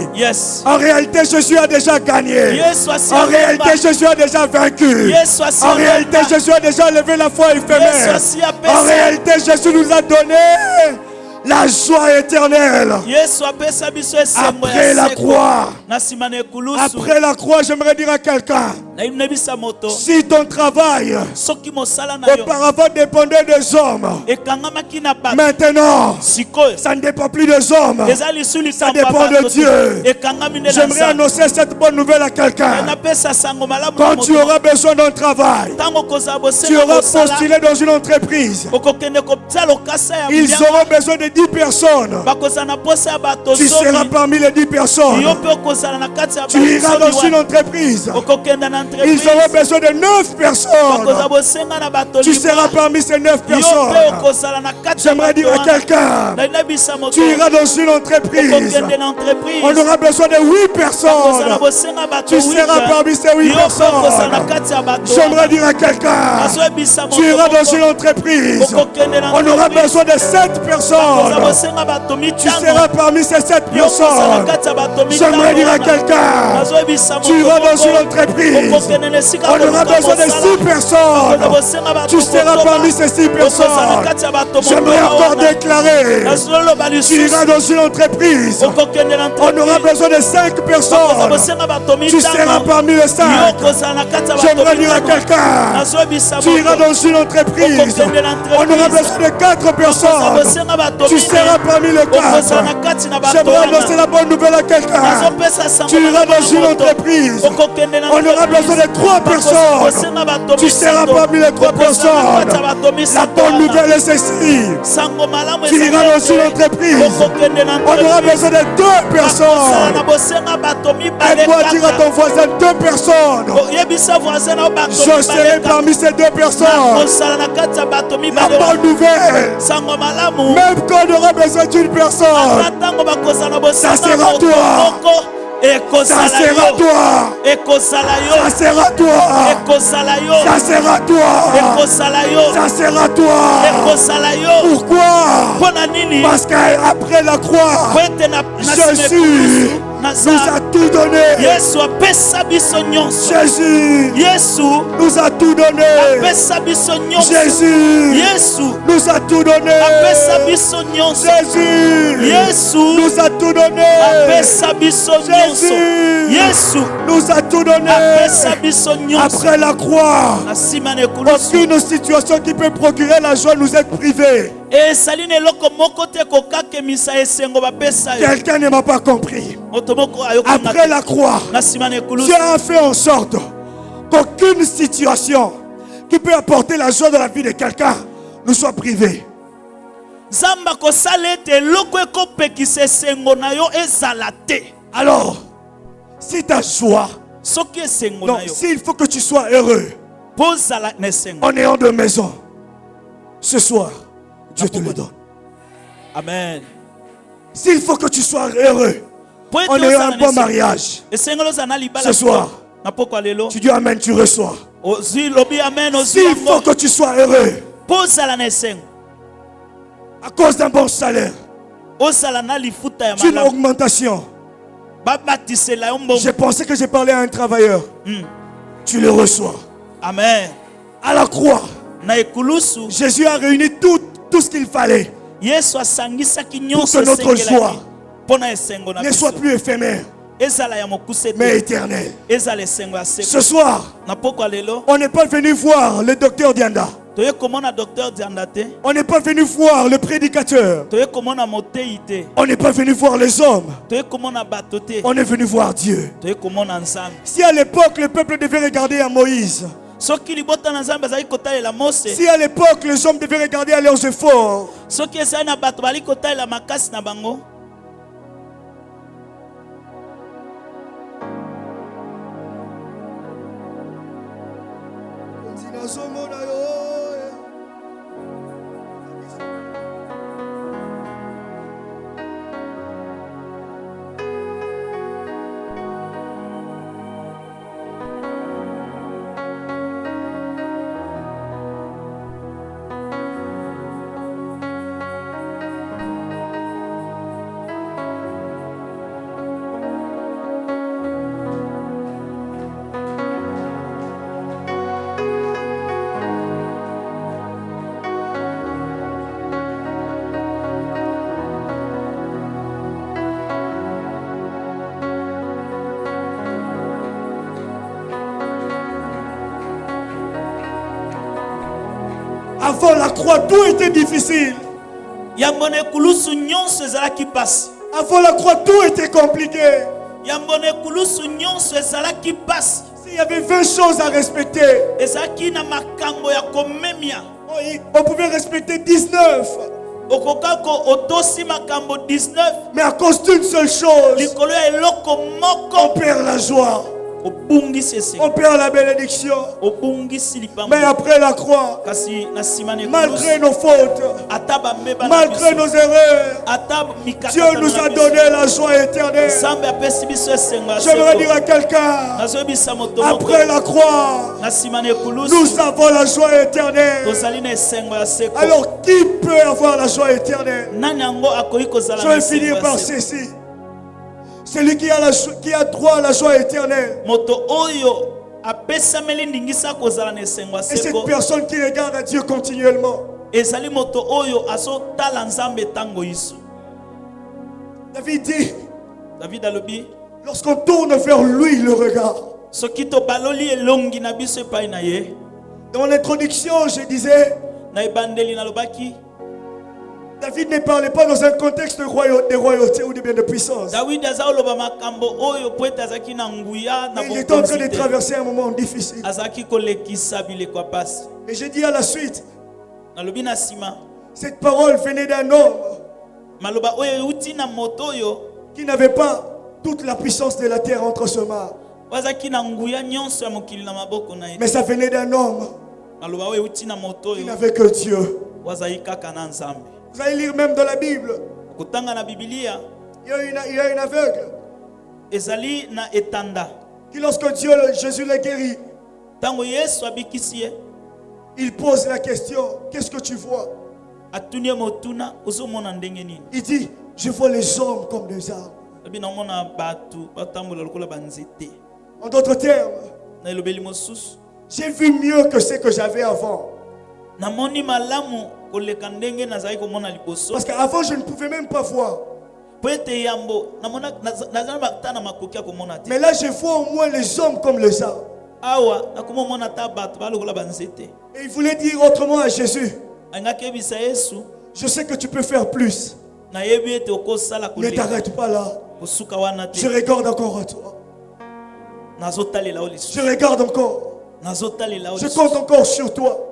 En réalité, Jésus a déjà gagné. En réalité, Jésus a déjà vaincu. En réalité, Jésus a déjà levé la foi éphémère. En réalité, Jésus nous a donné la joie éternelle. Après la croix, j'aimerais dire à quelqu'un, si ton travail auparavant dépendait des hommes, maintenant ça ne dépend plus des hommes, ça dépend de Dieu. J'aimerais annoncer cette bonne nouvelle à quelqu'un. Quand tu auras besoin d'un travail, tu auras postulé dans une entreprise, ils auront besoin de 10 personnes. Tu seras parmi les 10 personnes. Tu iras dans une entreprise, ils auront besoin de 9 personnes. Tu seras parmi ces 9 personnes. J'aimerais dire à quelqu'un, tu iras dans une entreprise, on aura besoin de 8 personnes. Tu seras parmi ces 8 personnes. J'aimerais dire à quelqu'un, tu iras dans une entreprise, on aura besoin de 7 personnes. Tu seras parmi ces 7 personnes. J'aimerais dire à quelqu'un, tu iras dans une entreprise, on aura besoin de 6 personnes. Tu seras parmi ces 6 personnes. J'aimerais encore déclarer, tu iras dans une entreprise, on aura besoin de 5 personnes. Tu seras parmi les 5. J'aimerais dire à quelqu'un, tu iras dans une entreprise, on aura besoin de 4 personnes. Tu seras parmi les 4. J'aimerais annoncer la bonne nouvelle à quelqu'un. Tu iras dans une entreprise, on aura besoin de 3 personnes. Tu seras parmi les 3 personnes. La bonne nouvelle est ceci, tu iras dans une entreprise, on aura besoin de 2 personnes. Aide-moi à dire à ton voisin 2 personnes. Je serai parmi ces 2 personnes. La bonne nouvelle, même quand on aura besoin d'une personne, ça sera toi. Ça sera toi. Ça sera toi. Ça sera toi. Ça sera toi. Pourquoi? Parce qu'après la croix, Jésus nous a tout donné. Jésus nous a tout donné. Jésus nous a tout donné. Jésus nous a tout donné. Jésus nous a tout donné. Après la croix, aucune situation qui peut procurer la joie nous est privée. Quelqu'un ne m'a pas compris. Après la croix, Dieu a fait en sorte qu'aucune situation qui peut apporter la joie dans la vie de quelqu'un nous soit privée. Alors, si ta joie, non, s'il faut que tu sois heureux en ayant de maison, ce soir, Dieu te le donne. Amen. S'il faut que tu sois heureux en ayant un bon mariage, ce soir, tu dis Amen, tu reçois. S'il faut que tu sois heureux à cause d'un bon salaire, d'une augmentation, j'ai pensé que j'ai parlé à un travailleur, tu le reçois. Amen. À la croix, Jésus a réuni tout ce qu'il fallait pour que notre joie ne soit plus éphémère, mais éternelle. Ce soir, on n'est pas venu voir le docteur Dianda. On n'est pas venu voir le prédicateur. On n'est pas venu voir les hommes. On est venu voir Dieu. Si à l'époque le peuple devait regarder à Moïse, si à l'époque les hommes devaient regarder à leurs efforts, Avant la croix, tout était difficile. Avant la croix, tout était compliqué. S'il y avait 20 choses à respecter, on pouvait respecter 19. Mais à cause d'une seule chose, on perd la joie. On perd la bénédiction. Mais après la croix, malgré nos fautes, malgré nos erreurs, Dieu nous a donné la joie éternelle. J'aimerais dire à quelqu'un, après la croix, nous avons la joie éternelle. Alors qui peut avoir la joie éternelle? Je vais finir par ceci. Celui qui a droit à la joie éternelle. Et cette personne qui regarde à Dieu continuellement. David dit, lorsqu'on tourne vers lui le regard. Dans l'introduction, je disais, David ne parlait pas dans un contexte de royauté ou de bien de puissance. Il est en train de traverser un moment difficile. Et j'ai dit à la suite, cette parole venait d'un homme qui n'avait pas toute la puissance de la terre entre ses mains. Mais ça venait d'un homme qui n'avait que Dieu. Vous allez lire même dans la Bible. Il y a une aveugle qui, lorsque Jésus l'a guéri, il pose la question, qu'est-ce que tu vois? Il dit, je vois les hommes comme des arbres. En d'autres termes, j'ai vu mieux que ce que j'avais avant. Parce qu'avant je ne pouvais même pas voir. Mais là je vois au moins les hommes comme les arbres. Et il voulait dire autrement à Jésus, je sais que tu peux faire plus. Ne t'arrête pas là. Je regarde encore à toi. Je regarde encore. Je compte encore sur toi.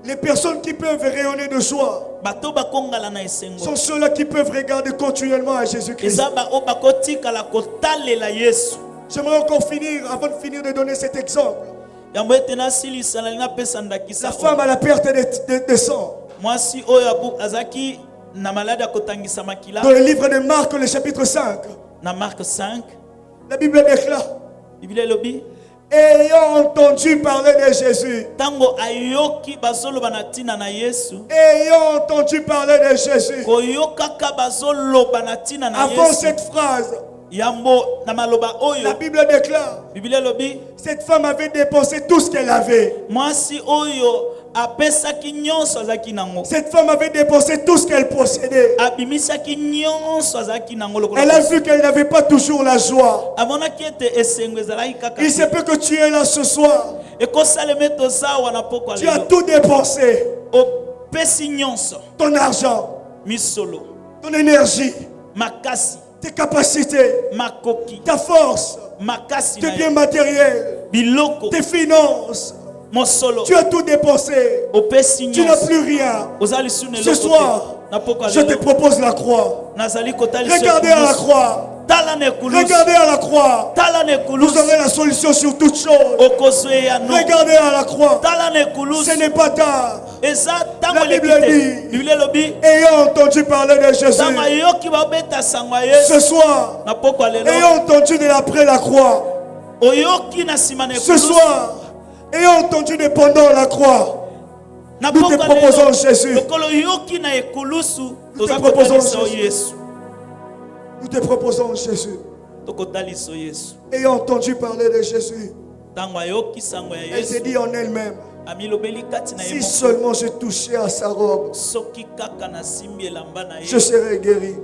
Les personnes qui peuvent rayonner de joie sont ceux-là qui peuvent regarder continuellement à Jésus-Christ. J'aimerais encore finir, avant de finir de donner cet exemple. La femme à la perte de sang. Dans le livre de Marc, le chapitre 5. La Bible déclare, ayant entendu parler de Jésus, ayant entendu parler de Jésus, avant cette phrase, la Bible déclare, cette femme avait dépensé tout ce qu'elle avait. Cette femme avait dépensé tout ce qu'elle possédait. Elle a vu qu'elle n'avait pas toujours la joie. Il se peut que tu es là ce soir. Tu as tout dépensé. Ton argent, ton énergie, tes capacités, ta force, tes biens matériels, tes finances. Tu as tout dépensé. Tu n'as plus rien. Ce soir, je te propose la croix. Regardez à la croix. Regardez à la croix. Vous aurez la solution sur toutes choses. Regardez à la croix. Ce n'est pas tard. La Bible dit, ayant entendu parler de Jésus, ce soir, ayant entendu de l'après la croix, ce soir, ayant entendu de pendant la croix, nous te proposons Jésus. Nous te proposons Jésus. Nous te proposons Jésus. Ayant entendu parler de Jésus, elle s'est dit en elle-même, si seulement je touchais à sa robe, je serais guéri.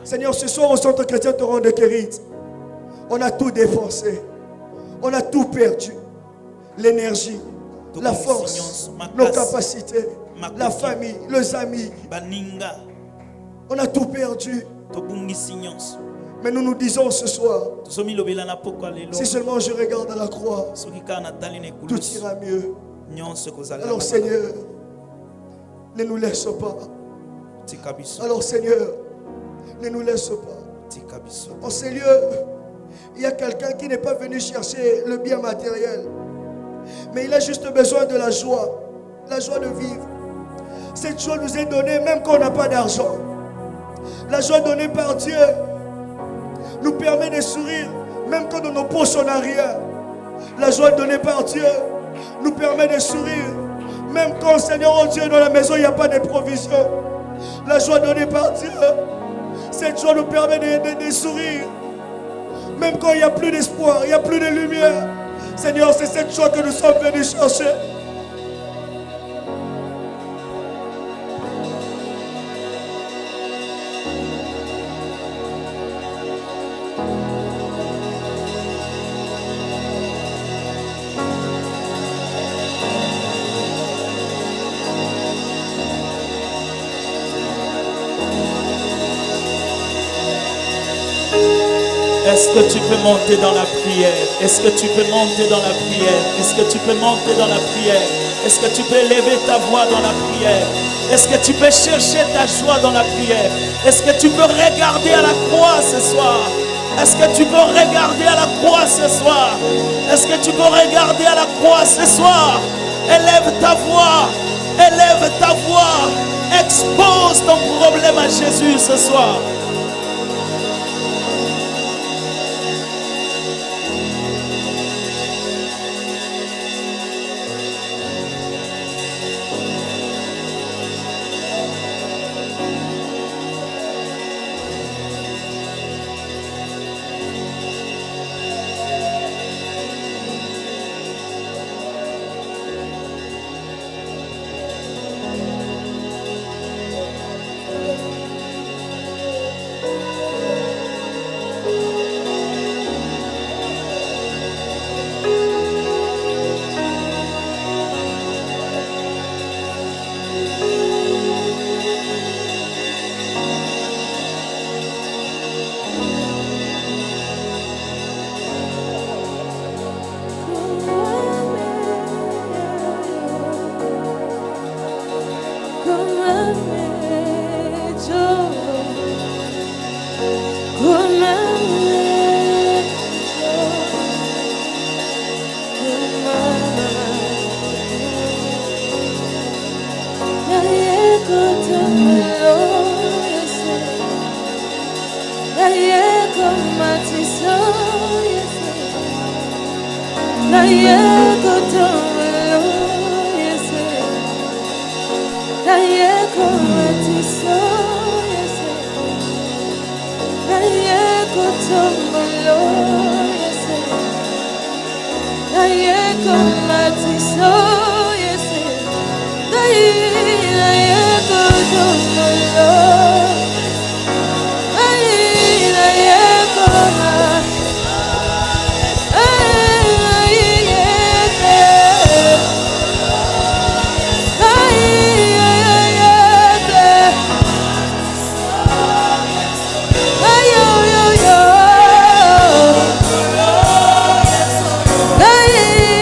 Seigneur, ce soir au centre chrétien Torrent de Kérit, on a tout dépensé. On a tout perdu. L'énergie, la force, nos capacités, la famille, les amis. On a tout perdu. Mais nous nous disons ce soir, si seulement je regarde à la croix, tout ira mieux. Alors Seigneur, ne nous laisse pas. Alors Seigneur, ne nous laisse pas. En ces lieux, il y a quelqu'un qui n'est pas venu chercher le bien matériel, mais il a juste besoin de la joie de vivre. Cette joie nous est donnée même quand on n'a pas d'argent. La joie donnée par Dieu nous permet de sourire même quand dans nos poches on n'a rien. La joie donnée par Dieu nous permet de sourire même quand, Seigneur, oh Dieu, dans la maison il n'y a pas de provision. La joie donnée par Dieu, cette joie nous permet de sourire même quand il n'y a plus d'espoir, il n'y a plus de lumière. Seigneur, c'est cette joie que nous sommes venus chercher. Est-ce que tu peux monter dans la prière? Est-ce que tu peux monter dans la prière? Est-ce que tu peux monter dans la prière? Est-ce que tu peux élever ta voix dans la prière? Est-ce que tu peux chercher ta joie dans la prière? Est-ce que tu peux regarder à la croix ce soir? Est-ce que tu peux regarder à la croix ce soir? Est-ce que tu peux regarder à la croix ce soir? Élève ta voix. Élève ta voix. Expose ton problème à Jésus ce soir. Hey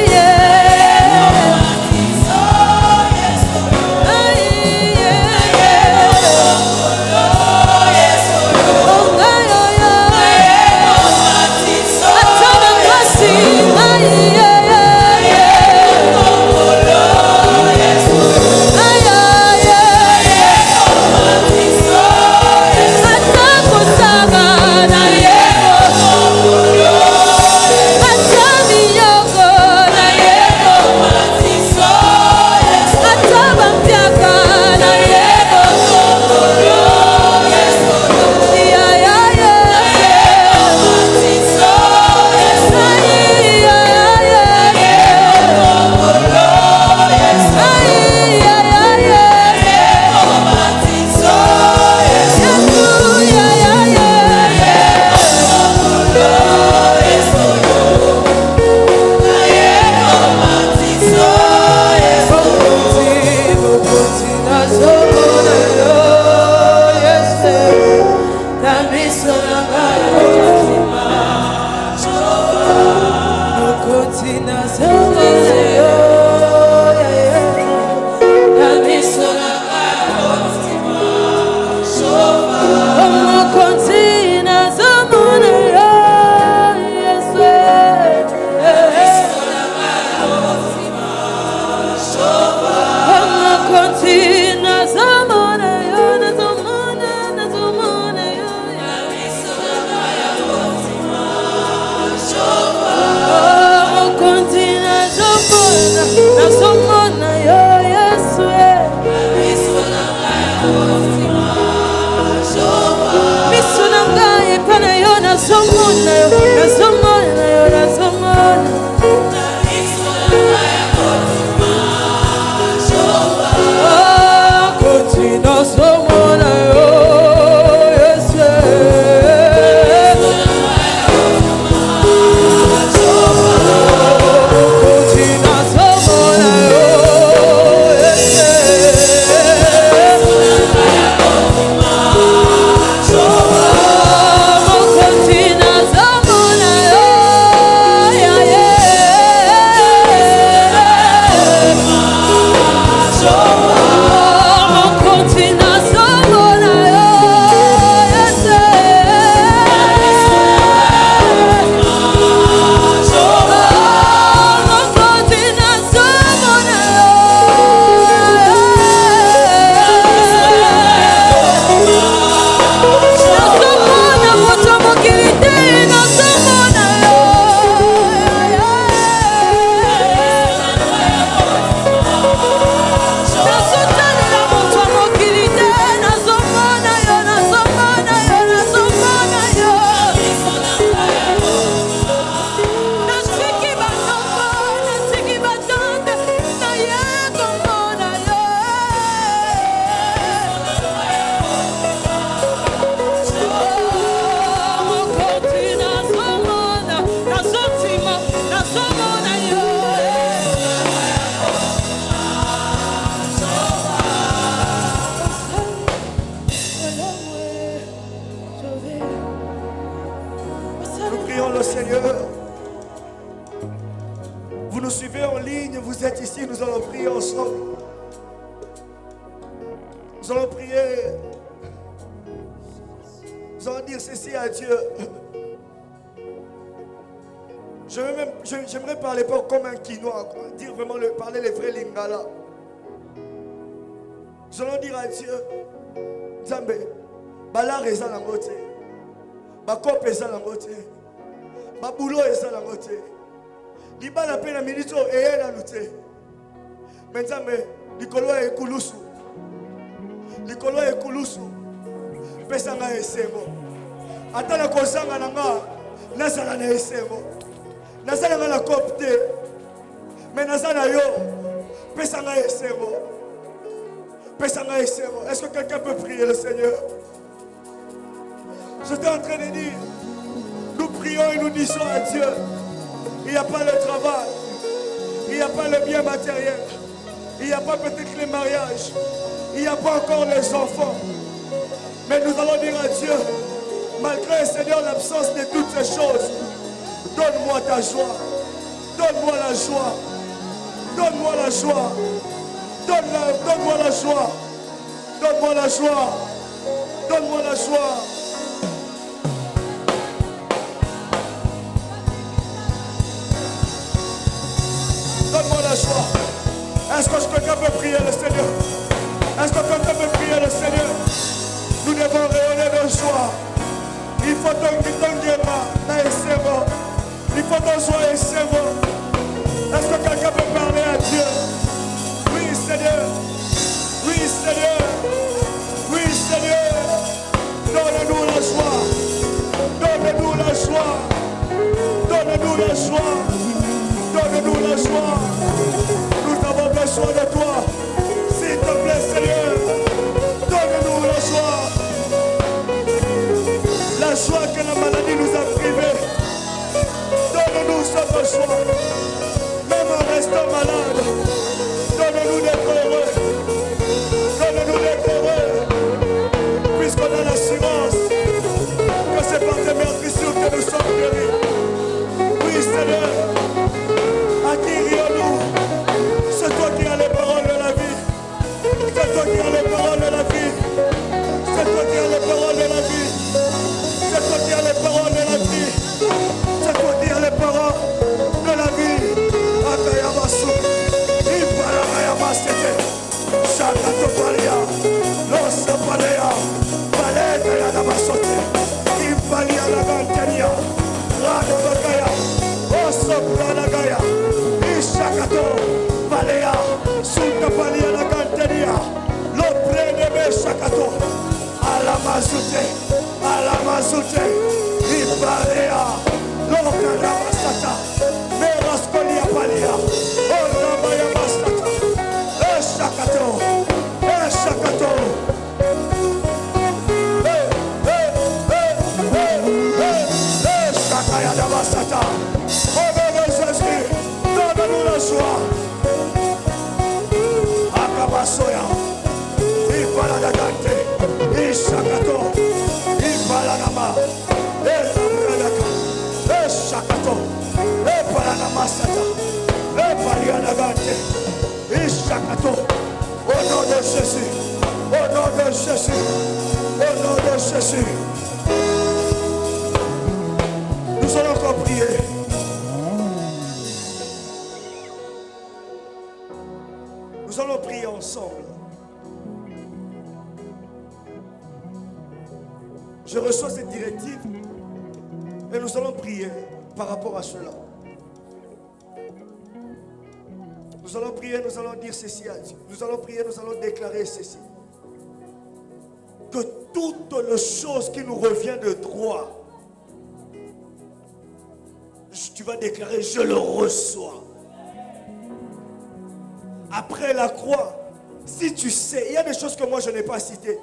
prions le Seigneur. Vous nous suivez en ligne, vous êtes ici, nous allons prier ensemble. Nous allons prier. Nous allons dire ceci à Dieu. J'aimerais parler pas comme un quinoa, dire vraiment parler les vrais lingala. Nous allons dire à Dieu, Nzambe, balar eza na ngote, bakop eza na ngote, babulo eza na ngote, libala pe na minito eye na lute. Mais Nzambe, likolo ya ekulusu, likolo ya ekulusu, pesa nga esengo. Ata na kozanga na nga, nazala na esengo. Nazala nga na kop te, mais nazala yo, pesa nga esengo. Est-ce que quelqu'un peut prier le Seigneur? J'étais en train de dire, nous prions et nous disons à Dieu, il n'y a pas le travail, il n'y a pas le bien matériel, il n'y a pas peut-être les mariages, il n'y a pas encore les enfants. Mais nous allons dire à Dieu, malgré Seigneur l'absence de toutes ces choses, donne-moi ta joie, donne-moi la joie, donne-moi la joie. Donne-moi la joie. Donne-moi la joie. Donne-moi la joie. Donne-moi la joie. Est-ce que quelqu'un peut prier le Seigneur? Est-ce que quelqu'un peut prier le Seigneur? Nous devons rayonner de joie. Il faut donc qu'il il faut ton joie et Est-ce que quelqu'un peut parler à Dieu? Oui, Seigneur. Oui, Seigneur. Oui, Seigneur. Donne-nous la joie. Donne-nous la joie. Donne-nous la joie. Donne-nous la joie. Nous avons besoin de toi. S'il te plaît, Seigneur. Donne-nous la joie. La joie que la maladie nous a privée. Donne-nous cette joie. Même en restant malade. Donne-nous d'être heureux. Donne-nous d'être heureux. Puisqu'on a l'assurance que c'est par tes meurtrissures que nous sommes guéris. Oui, Seigneur. À qui rions-nous? C'est toi qui as les paroles de la vie. C'est toi qui as les paroles de la vie. C'est toi qui as les paroles de la vie. C'est toi qui as les paroles de la vie. C'est toi qui as les paroles de la vie. Akayabasu. Iparayabasete. Shakatopalia. Losapalea. Paleta yadabasote. Ipalia lagantenia. Radabakaya. Osopranagaya. Ishakato. Palea. Sultapalia lagantenia. Loprenebe shakato. Alamazute. Alamazute. Ipalia. Lokarabasata. Merascolia palia. Orabaya bastata. Eshakato. Eshakato. Eshakaya dabasata. Au nom de Jésus, donne-nous la joie. Akabasoya. Ipaladagante. Ishakato. Ipalanama. Elabradaka. Eshakato. Epalanamasata. Epalianagante. Ishakato. Au nom de Jésus. Au nom de Jésus. Au nom de Jésus. Nous allons encore prier. Nous allons prier ensemble. Je reçois cette directive et nous allons prier par rapport à cela. Nous allons prier, nous allons dire ceci à Dieu. Nous allons prier, nous allons déclarer ceci. Que toutes les choses qui nous reviennent de droit, tu vas déclarer, je le reçois. Après la croix, si tu sais, il y a des choses que moi je n'ai pas citées.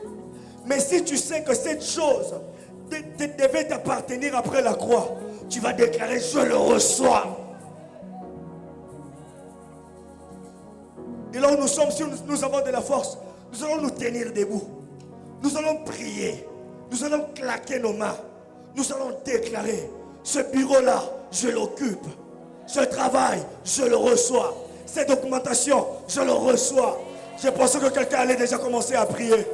Mais si tu sais que cette chose devait t'appartenir après la croix, tu vas déclarer, je le reçois. Et là où nous sommes, si nous avons de la force, nous allons nous tenir debout. Nous allons prier. Nous allons claquer nos mains. Nous allons déclarer Ce bureau-là, je l'occupe. Ce travail, je le reçois. Cette documentation, je le reçois. Je pensais que quelqu'un allait déjà commencer à prier.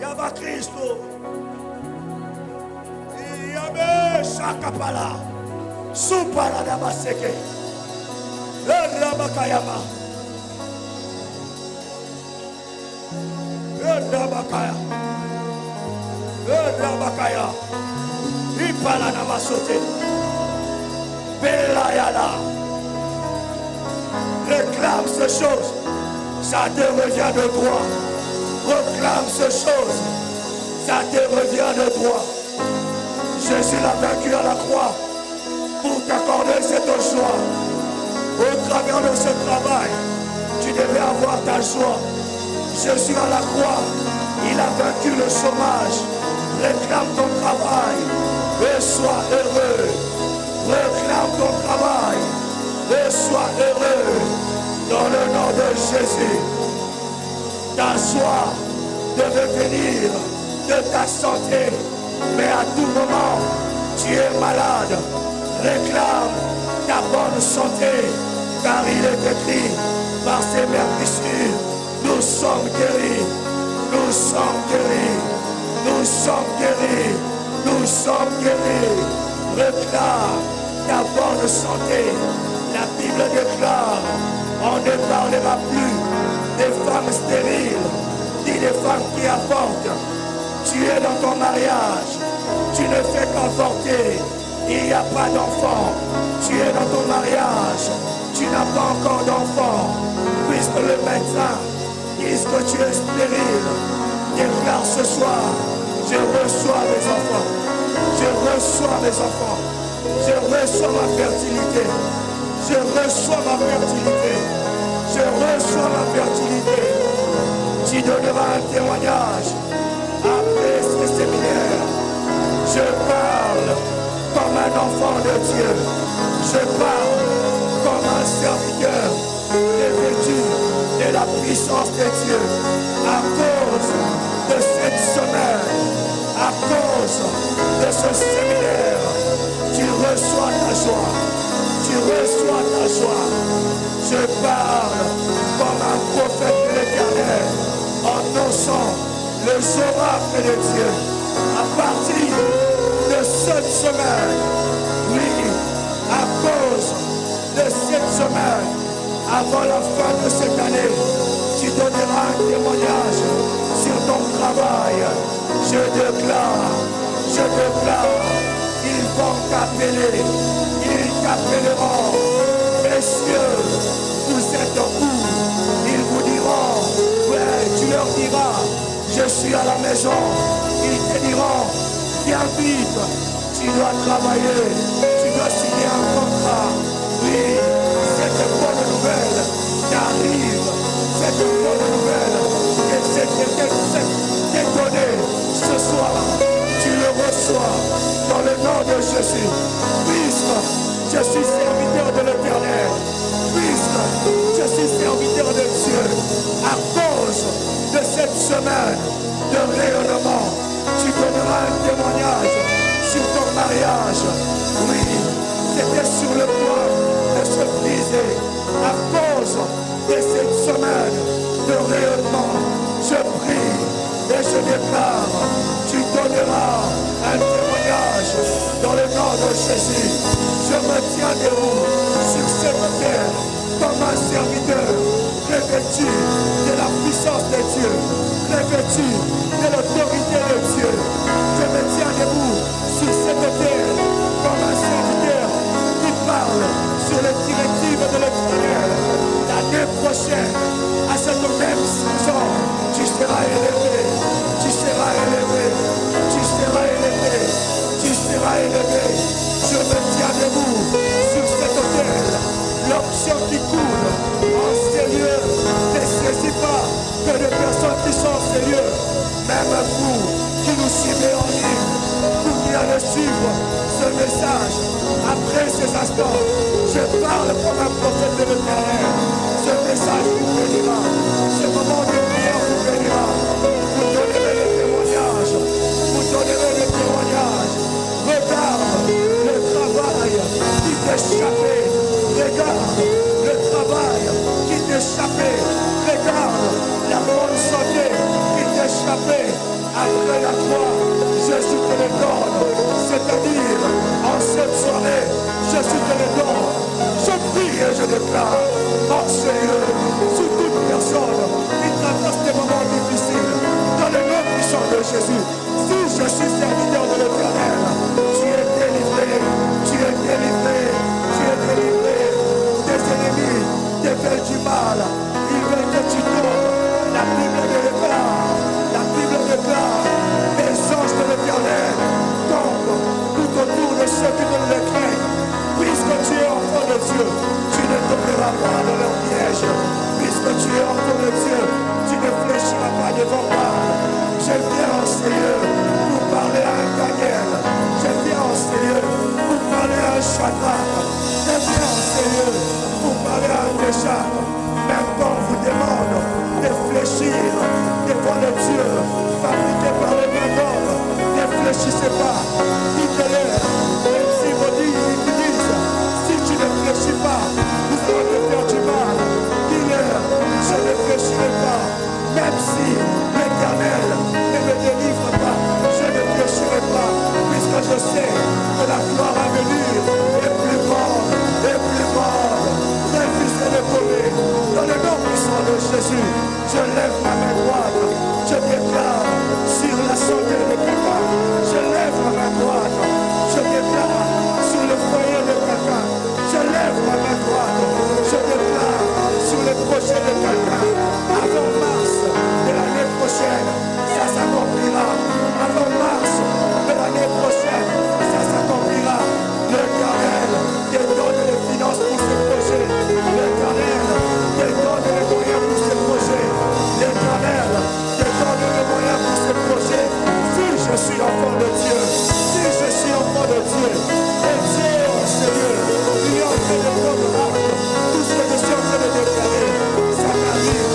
Yaba Cristo. Yabe Shakapala. Supala Damaseke. Rabakayama. Rabakaya. Rabakaya. Ipala Namasote. Belayala. Réclame ces choses. Ça te revient de droit. Reclame ces choses. Ça te revient de droit. Jésus l'a vaincu à la croix pour t'accorder cette joie. Au travers de ce travail, tu devais avoir ta joie. Jésus à la croix, il a vaincu le chômage. Réclame ton travail et sois heureux. Réclame ton travail et sois heureux. Dans le nom de Jésus, ta joie devait venir de ta santé. Mais à tout moment, tu es malade. Réclame ta bonne santé, car il est écrit, par ses meurtrissures, nous sommes guéris, nous sommes guéris, nous sommes guéris, nous sommes guéris. Réclame ta bonne santé. La Bible déclare, on ne parlera plus des femmes stériles, ni des femmes qui avortent. Tu es dans ton mariage, tu ne fais qu'avorter, il n'y a pas d'enfant. Tu es dans ton mariage, tu n'as pas encore d'enfant, puisque le médecin dit que tu es stérile. Déclare ce soir, je reçois mes enfants, je reçois mes enfants, je reçois ma fertilité, je reçois ma fertilité, je reçois ma fertilité. Tu donneras un témoignage. Après ce séminaire, je parle comme un enfant de Dieu. Je parle comme un serviteur revêtu de la puissance de Dieu. À cause de cette semaine, à cause de ce séminaire, tu reçois ta joie. Tu reçois ta joie. Je parle comme un prophète de l'Éternel en annonçant les oracles de Dieu. À partir de cette semaine, oui, à cause de cette semaine, avant la fin de cette année, tu donneras un témoignage sur ton travail. Je déclare, ils vont t'appeler, ils t'appelleront, messieurs, vous êtes où? Ils vous diront, ouais, tu leur diras, je suis à la maison. Ils te diront, viens vite, tu dois travailler, tu dois signer un contrat. Oui, cette bonne nouvelle t'arrive, cette bonne nouvelle t'est donnée ce soir. Tu le reçois dans le nom de Jésus. Puisque je suis serviteur de l'Éternel, puisque je suis serviteur de Dieu, à cause de cette semaine de rayonnement, tu donneras un témoignage sur ton mariage. Oui, c'était sur le point de se briser à cause de cette semaine de rayonnement. Je prie et je déclare, tu donneras un témoignage dans le nom de Jésus. Je me tiens debout sur cette terre comme un serviteur revêtu de la puissance de Dieu, revêtu de l'autorité de Dieu. Je me tiens debout sur cette terre comme un serviteur qui parle sur les directives de l'Éternel. L'année prochaine, à cette même saison, tu seras élevé, tu seras élevé, tu seras élevé, tu seras élevé. Je me tiens debout sur cette terre. L'option qui coule en sérieux ne saisit pas que les personnes qui sont sérieux, même vous qui nous suivez en ligne, vous qui allez suivre ce message, t'échappait. Regarde le travail qui t'échappait. Regarde la bonne santé qui t'échappait. Après la croix, Jésus te le donne. C'est-à-dire, en cette soirée, Jésus te le donne. Je prie et je déclare, oh Seigneur, sur toute personne qui traverse des moments difficiles, dans le nom puissant de Jésus, si je suis serviteur de l'Éternel, tu es délivré, tu es délivré, tu es délivré. Tes ennemis te veulent du mal, ils veulent que tu tombes. La Bible déclare, les anges de l'Éternel tombent tout autour de ceux qui veulent le craignent. Puisque tu es enfant de Dieu, tu ne tomberas pas dans leur piège. Puisque tu es enfant de Dieu, tu ne fléchiras pas devant mal. Je viens, Seigneur, pour parler à un Daniel. Je viens, Seigneur, pour parler à un Shadrach. Je viens, Seigneur, pour parler à un Meshach. Même quand on vous demande de fléchir devant le Dieu fabriqué par les mains d'homme, ne fléchissez pas. Dites-leur, même si vous disent, si tu ne fléchis pas, nous allons te faire du mal. Dis-leur, je ne fléchirai pas. Même si l'Éternel ne me délivre pas, je ne fléchirai pas, puisque je sais que la gloire à venir est plus grande, est plus grande. Refusez de tomber. Dans le nom puissant de Jésus, je lève ma main droite, je déclare sur la santé de quelqu'un, je lève ma main droite, je déclare sur le foyer de quelqu'un, je lève ma main droite, je déclare sur le projet de quelqu'un, avant mars de l'année prochaine, ça s'accomplira, avant mars de l'année prochaine, ça s'accomplira. L'Éternel te donne les finances pour ce projet, l'Éternel te donne les moyens pour ce projet, l'Éternel te donne les moyens pour ce projet. Si je suis enfant de Dieu, si je suis enfant de Dieu, et Dieu, Seigneur, il est en train de prendre acte. Tout ce que je suis en train de déclarer, ça t'arrive,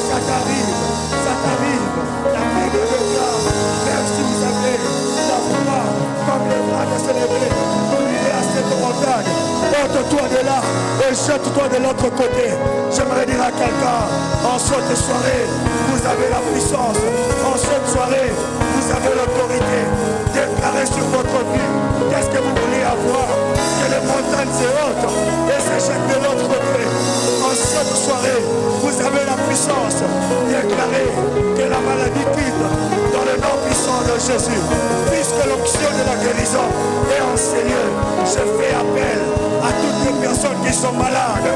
ça t'arrive, ça t'arrive. La Bible déclare, même si vous avez la foi comme les bras de célébrer, vous irez à cette montagne, ôte-toi de là et jette-toi de l'autre côté. J'aimerais dire à quelqu'un, en cette soirée, vous avez la puissance, en cette soirée, vous avez l'autorité. Déclarez sur votre vie, qu'est-ce que vous voulez avoir, que les montagnes se ôtent et se jettent de l'autre côté. En cette soirée, vous avez la puissance. Déclarez que la maladie quitte dans le nom puissant de Jésus. Puisque l'onction de la guérison est enseignée, je fais appel à toutes les personnes qui sont malades.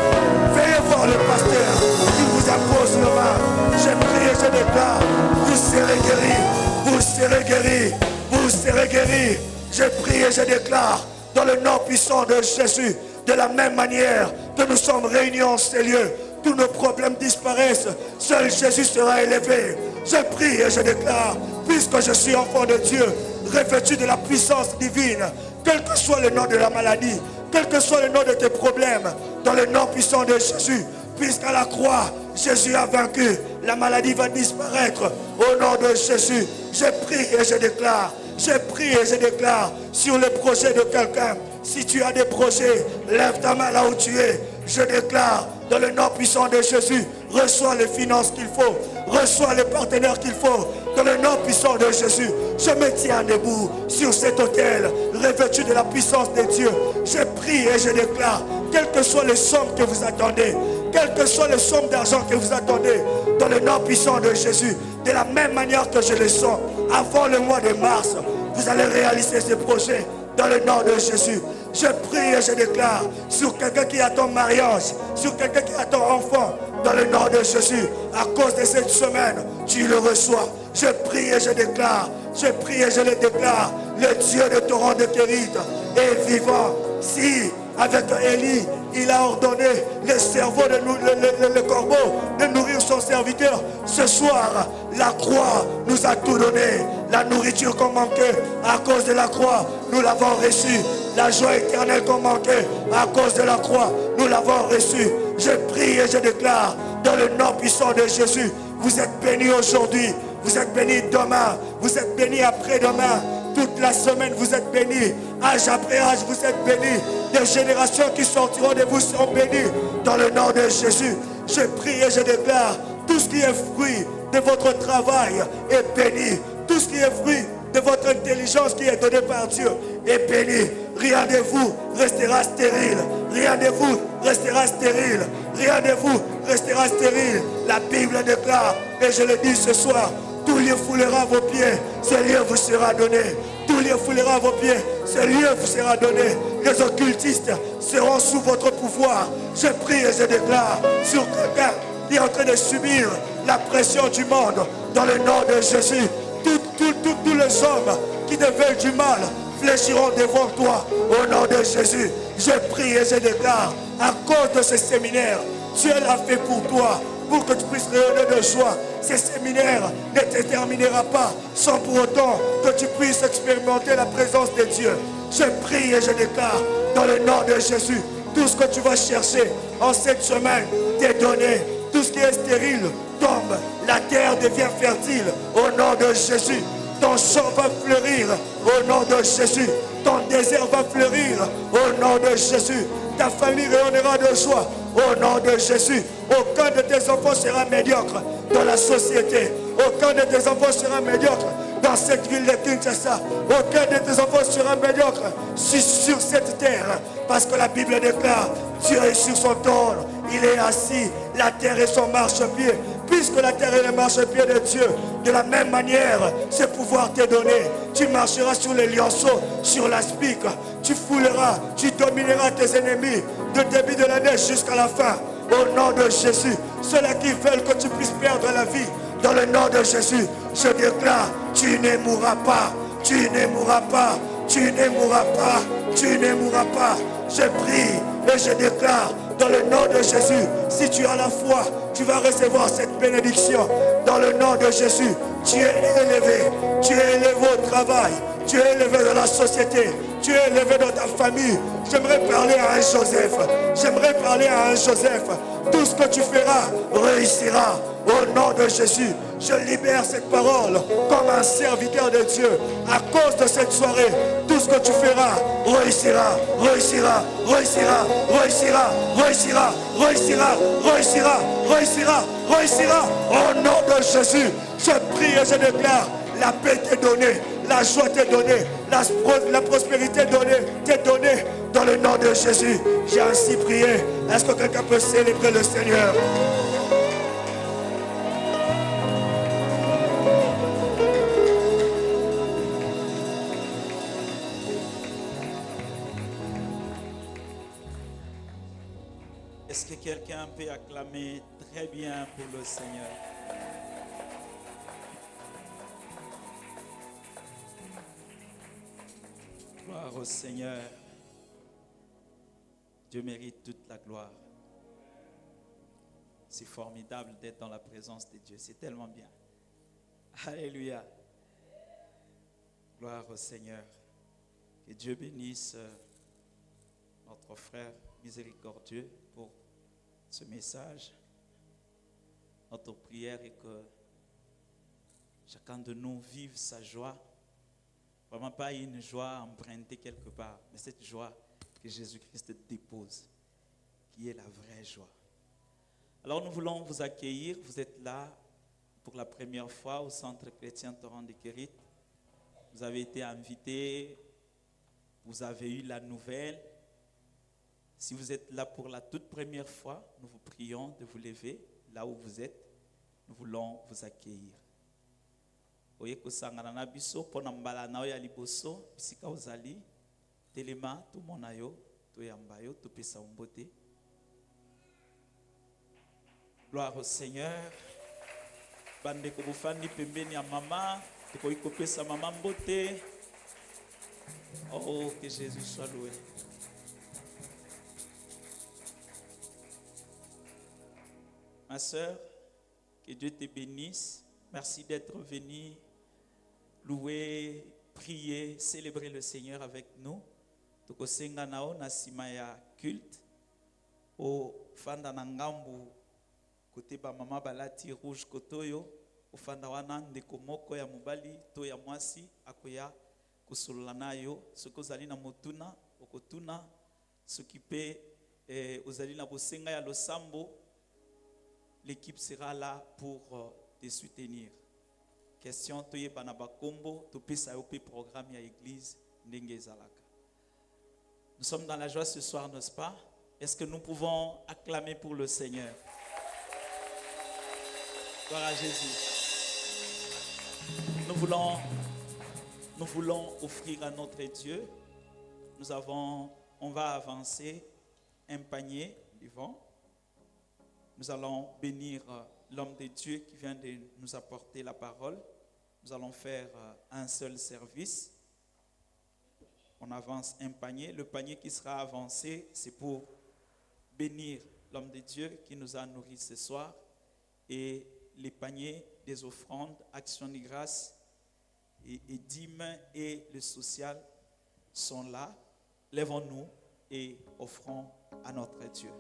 Veuillez voir le pasteur, il vous impose le main. Je prie et je déclare, vous serez guéris, vous serez guéris, vous serez guéris. Je prie et je déclare, dans le nom puissant de Jésus, de la même manière que nous sommes réunis en ces lieux, tous nos problèmes disparaissent, seul Jésus sera élevé. Je prie et je déclare, puisque je suis enfant de Dieu, revêtu de la puissance divine, quel que soit le nom de la maladie, quel que soit le nom de tes problèmes, dans le nom puissant de Jésus, puisqu'à la croix, Jésus a vaincu, la maladie va disparaître au nom de Jésus. Je prie et je déclare, je prie et je déclare sur le projet de quelqu'un. Si tu as des projets, lève ta main là où tu es. Je déclare, dans le nom puissant de Jésus, reçois les finances qu'il faut, reçois les partenaires qu'il faut. Dans le nom puissant de Jésus, je me tiens debout sur cet autel, revêtu de la puissance de Dieu. Je prie et je déclare, quelles que soient les sommes que vous attendez, quelles que soient les sommes d'argent que vous attendez, dans le nom puissant de Jésus, de la même manière que je le sens, avant le mois de mars, vous allez réaliser ces projets. Dans le nom de Jésus, je prie et je déclare sur quelqu'un qui attend mariage, sur quelqu'un qui attend enfant, dans le nom de Jésus, à cause de cette semaine, tu le reçois. Je prie et je déclare, je prie et je le déclare, le Dieu de torrent de Kérite est vivant. Si, avec Élie, il a ordonné le cerveau, le corbeau, de nourrir son serviteur. Ce soir, la croix nous a tout donné. La nourriture qu'on manquait, à cause de la croix, nous l'avons reçue. La joie éternelle qu'on manquait, à cause de la croix, nous l'avons reçue. Je prie et je déclare, dans le nom puissant de Jésus, vous êtes bénis aujourd'hui, vous êtes bénis demain, vous êtes bénis après-demain. Toute la semaine, vous êtes bénis. Âge après âge, vous êtes bénis. Des générations qui sortiront de vous seront bénies dans le nom de Jésus. Je prie et je déclare, tout ce qui est fruit de votre travail est béni. Tout ce qui est fruit de votre intelligence qui est donnée par Dieu est béni. Rien de vous restera stérile. Rien de vous restera stérile. Rien de vous restera stérile. La Bible déclare, et je le dis ce soir, tout lieu foulera vos pieds, ce lieu vous sera donné. Tout lieu foulera vos pieds, ce lieu vous sera donné. Les occultistes seront sous votre pouvoir. Je prie et je déclare sur quelqu'un qui est en train de subir la pression du monde, dans le nom de Jésus. Tous les hommes qui te veulent du mal fléchiront devant toi au nom de Jésus. Je prie et je déclare, à cause de ce séminaire, Dieu l'a fait pour toi, pour que tu puisses rayonner de joie. Ce séminaire ne te terminera pas sans pour autant que tu puisses expérimenter la présence de Dieu. Je prie et je déclare, dans le nom de Jésus, tout ce que tu vas chercher en cette semaine t'est donné. Tout ce qui est stérile tombe. La terre devient fertile au nom de Jésus. Ton champ va fleurir au nom de Jésus. Ton désert va fleurir au nom de Jésus. Ta famille rayonnera de joie au nom de Jésus. Aucun de tes enfants sera médiocre dans la société. Aucun de tes enfants sera médiocre dans cette ville de Kinshasa. Aucun de tes enfants sera médiocre sur cette terre. Parce que la Bible déclare, Dieu est sur son trône. Il est assis. La terre est son marchepied. Puisque la terre est le marchepied de Dieu, de la même manière, ce pouvoir t'est donné. Tu marcheras sur les lionceaux, sur la spique. Tu fouleras, tu domineras tes ennemis de début de l'année jusqu'à la fin. Au nom de Jésus, ceux-là qui veulent que tu puisses perdre la vie, dans le nom de Jésus, je déclare, tu ne mourras pas, tu ne mourras pas, tu ne mourras pas, tu ne mourras pas. Je prie et je déclare, dans le nom de Jésus, si tu as la foi, tu vas recevoir cette bénédiction. Dans le nom de Jésus, tu es élevé au travail, tu es élevé dans la société, tu es élevé dans ta famille. J'aimerais parler à un Joseph. J'aimerais parler à un Joseph. Tout ce que tu feras réussira. Au nom de Jésus, je libère cette parole comme un serviteur de Dieu. À cause de cette soirée, tout ce que tu feras réussira, réussira, réussira, réussira, réussira, réussira, réussira, réussira, réussira. Au nom de Jésus, je prie et je déclare, la paix t'est donnée, la joie t'est donnée, la prospérité t'est donnée dans le nom de Jésus. J'ai ainsi prié. Est-ce que quelqu'un peut célébrer le Seigneur? Est-ce que quelqu'un peut acclamer très bien pour le Seigneur? Gloire au Seigneur. Dieu mérite toute la gloire. C'est formidable d'être dans la présence de Dieu. C'est tellement bien. Alléluia. Gloire au Seigneur. Que Dieu bénisse notre frère miséricordieux pour ce message. Notre prière est que chacun de nous vive sa joie. Vraiment pas une joie empruntée quelque part, mais cette joie que Jésus-Christ dépose, qui est la vraie joie. Alors nous voulons vous accueillir. Vous êtes là pour la première fois au Centre chrétien Torrent de Kérit. Vous avez été invités, vous avez eu la nouvelle. Si vous êtes là pour la toute première fois, nous vous prions de vous lever là où vous êtes. Nous voulons vous accueillir. Oye kosangana na biso pona mbala na ya liboso bisika ozali telema to mona yo to yamba yo to pesa mbote. Gloire au Seigneur. Bande ko bufandi pembeni ya mama to ko pesa mama mbote. Oh, que Jésus soit loué. Ma sœur, que Dieu te bénisse. Merci d'être venu louer, prier, célébrer le Seigneur avec nous. Tokosenga nao na sima ya culte o fanda na ngambu kote ba mama balati rouge kotoyo o fanda wana ndeko moko ya mobali to ya mwasi akoya kusolola nayo soko zali na motuna okotuna s'occuper aux alliés Nabosenga et Losambo. L'équipe sera là pour te soutenir. Question toye banabakombo, topesa yope programme ya église ndenge ezalaka. Nous sommes dans la joie ce soir, n'est-ce pas? Est-ce que nous pouvons acclamer pour le Seigneur? Gloire à Jésus. Nous voulons offrir à notre Dieu. On va avancer un panier devant. Nous allons bénir l'homme de Dieu qui vient de nous apporter la parole. Nous allons faire un seul service. On avance un panier. Le panier qui sera avancé, c'est pour bénir l'homme de Dieu qui nous a nourris ce soir. Et les paniers des offrandes, actions de grâce et dîmes et le social sont là. Lèvons-nous et offrons à notre Dieu.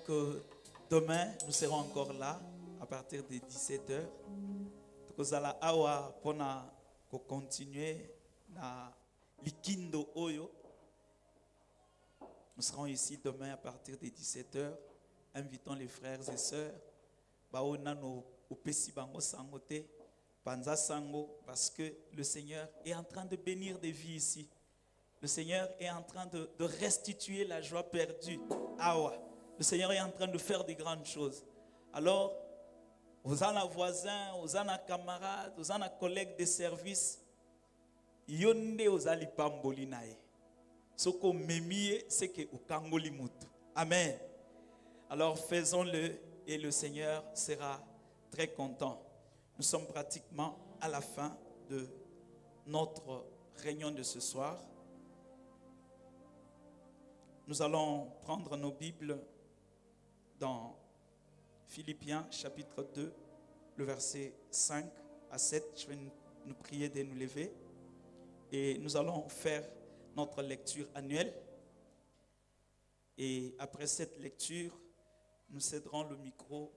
Que demain, nous serons encore là à partir de 17h. Nous allons continuer na likindo oyo. Nous serons ici demain à partir de 17h. Invitons les frères et sœurs. Parce que le Seigneur est en train de bénir des vies ici. Le Seigneur est en train de restituer la joie perdue. Awa. Le Seigneur est en train de faire de grandes choses. Alors, vous en avez voisins, vous en avez camarades, vous en avez collègues de service. Yonde vous allez pamboli nae. Ce qu'on m'aimie, c'est que vous kangoli mutu. Amen. Alors faisons-le et le Seigneur sera très content. Nous sommes pratiquement à la fin de notre réunion de ce soir. Nous allons prendre nos Bibles dans Philippiens chapitre 2, le verset 5 à 7. Je vais nous prier de nous lever et nous allons faire notre lecture annuelle. Et après cette lecture, nous céderons le micro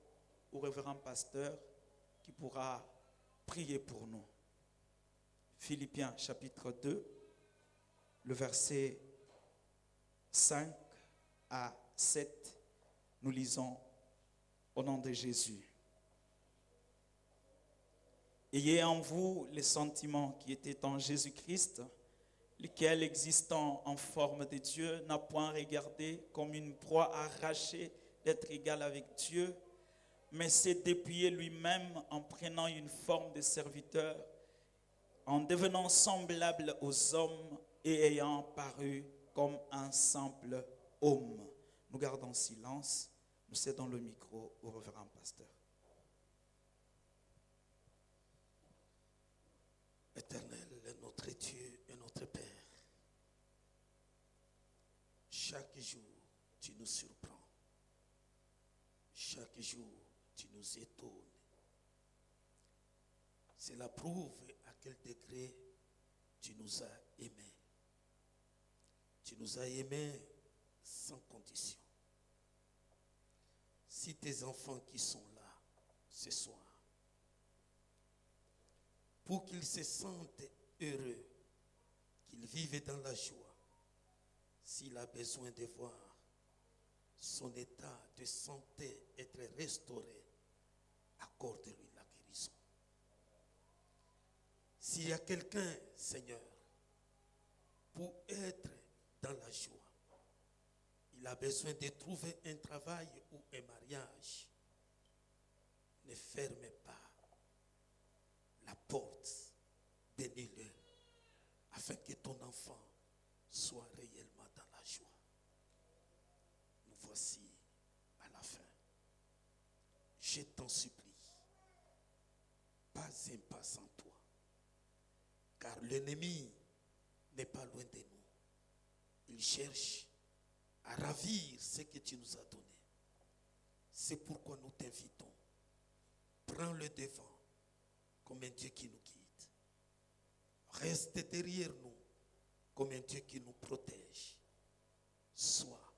au révérend pasteur qui pourra prier pour nous. Philippiens chapitre 2, le verset 5 à 7. Nous lisons au nom de Jésus. Ayez en vous les sentiments qui étaient en Jésus-Christ, lequel, existant en forme de Dieu, n'a point regardé comme une proie arrachée d'être égal avec Dieu, mais s'est dépouillé lui-même en prenant une forme de serviteur, en devenant semblable aux hommes et ayant paru comme un simple homme. Nous gardons silence. Nous cédons le micro au révérend pasteur. Éternel, notre Dieu et notre Père, Chaque jour, tu nous surprends. Chaque jour, tu nous étonnes. Cela prouve à quel degré tu nous as aimés. Tu nous as aimés sans condition. Si tes enfants qui sont là ce soir, pour qu'ils se sentent heureux, qu'ils vivent dans la joie, s'il a besoin de voir son état de santé être restauré, accorde-lui la guérison. S'il y a quelqu'un, Seigneur, pour être dans la joie, il a besoin de trouver un travail ou un mariage, ne ferme pas la porte, bénis-le, afin que ton enfant soit réellement dans la joie. Nous voici à la fin. Je t'en supplie, pas un pas sans toi, car l'ennemi n'est pas loin de nous. Il cherche à ravir ce que tu nous as donné. C'est pourquoi nous t'invitons. Prends le devant comme un Dieu qui nous guide. Reste derrière nous comme un Dieu qui nous protège. Sois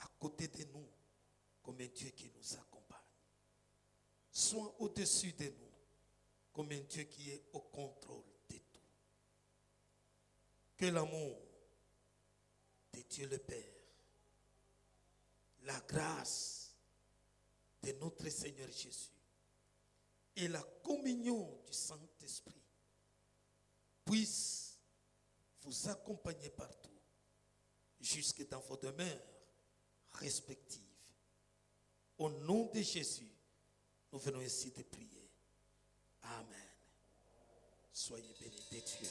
à côté de nous comme un Dieu qui nous accompagne. Sois au-dessus de nous comme un Dieu qui est au contrôle de tout. Que l'amour de Dieu le Père, la grâce de notre Seigneur Jésus et la communion du Saint-Esprit puissent vous accompagner partout, jusque dans vos demeures respectives. Au nom de Jésus, nous venons ici de prier. Amen. Soyez bénis de Dieu.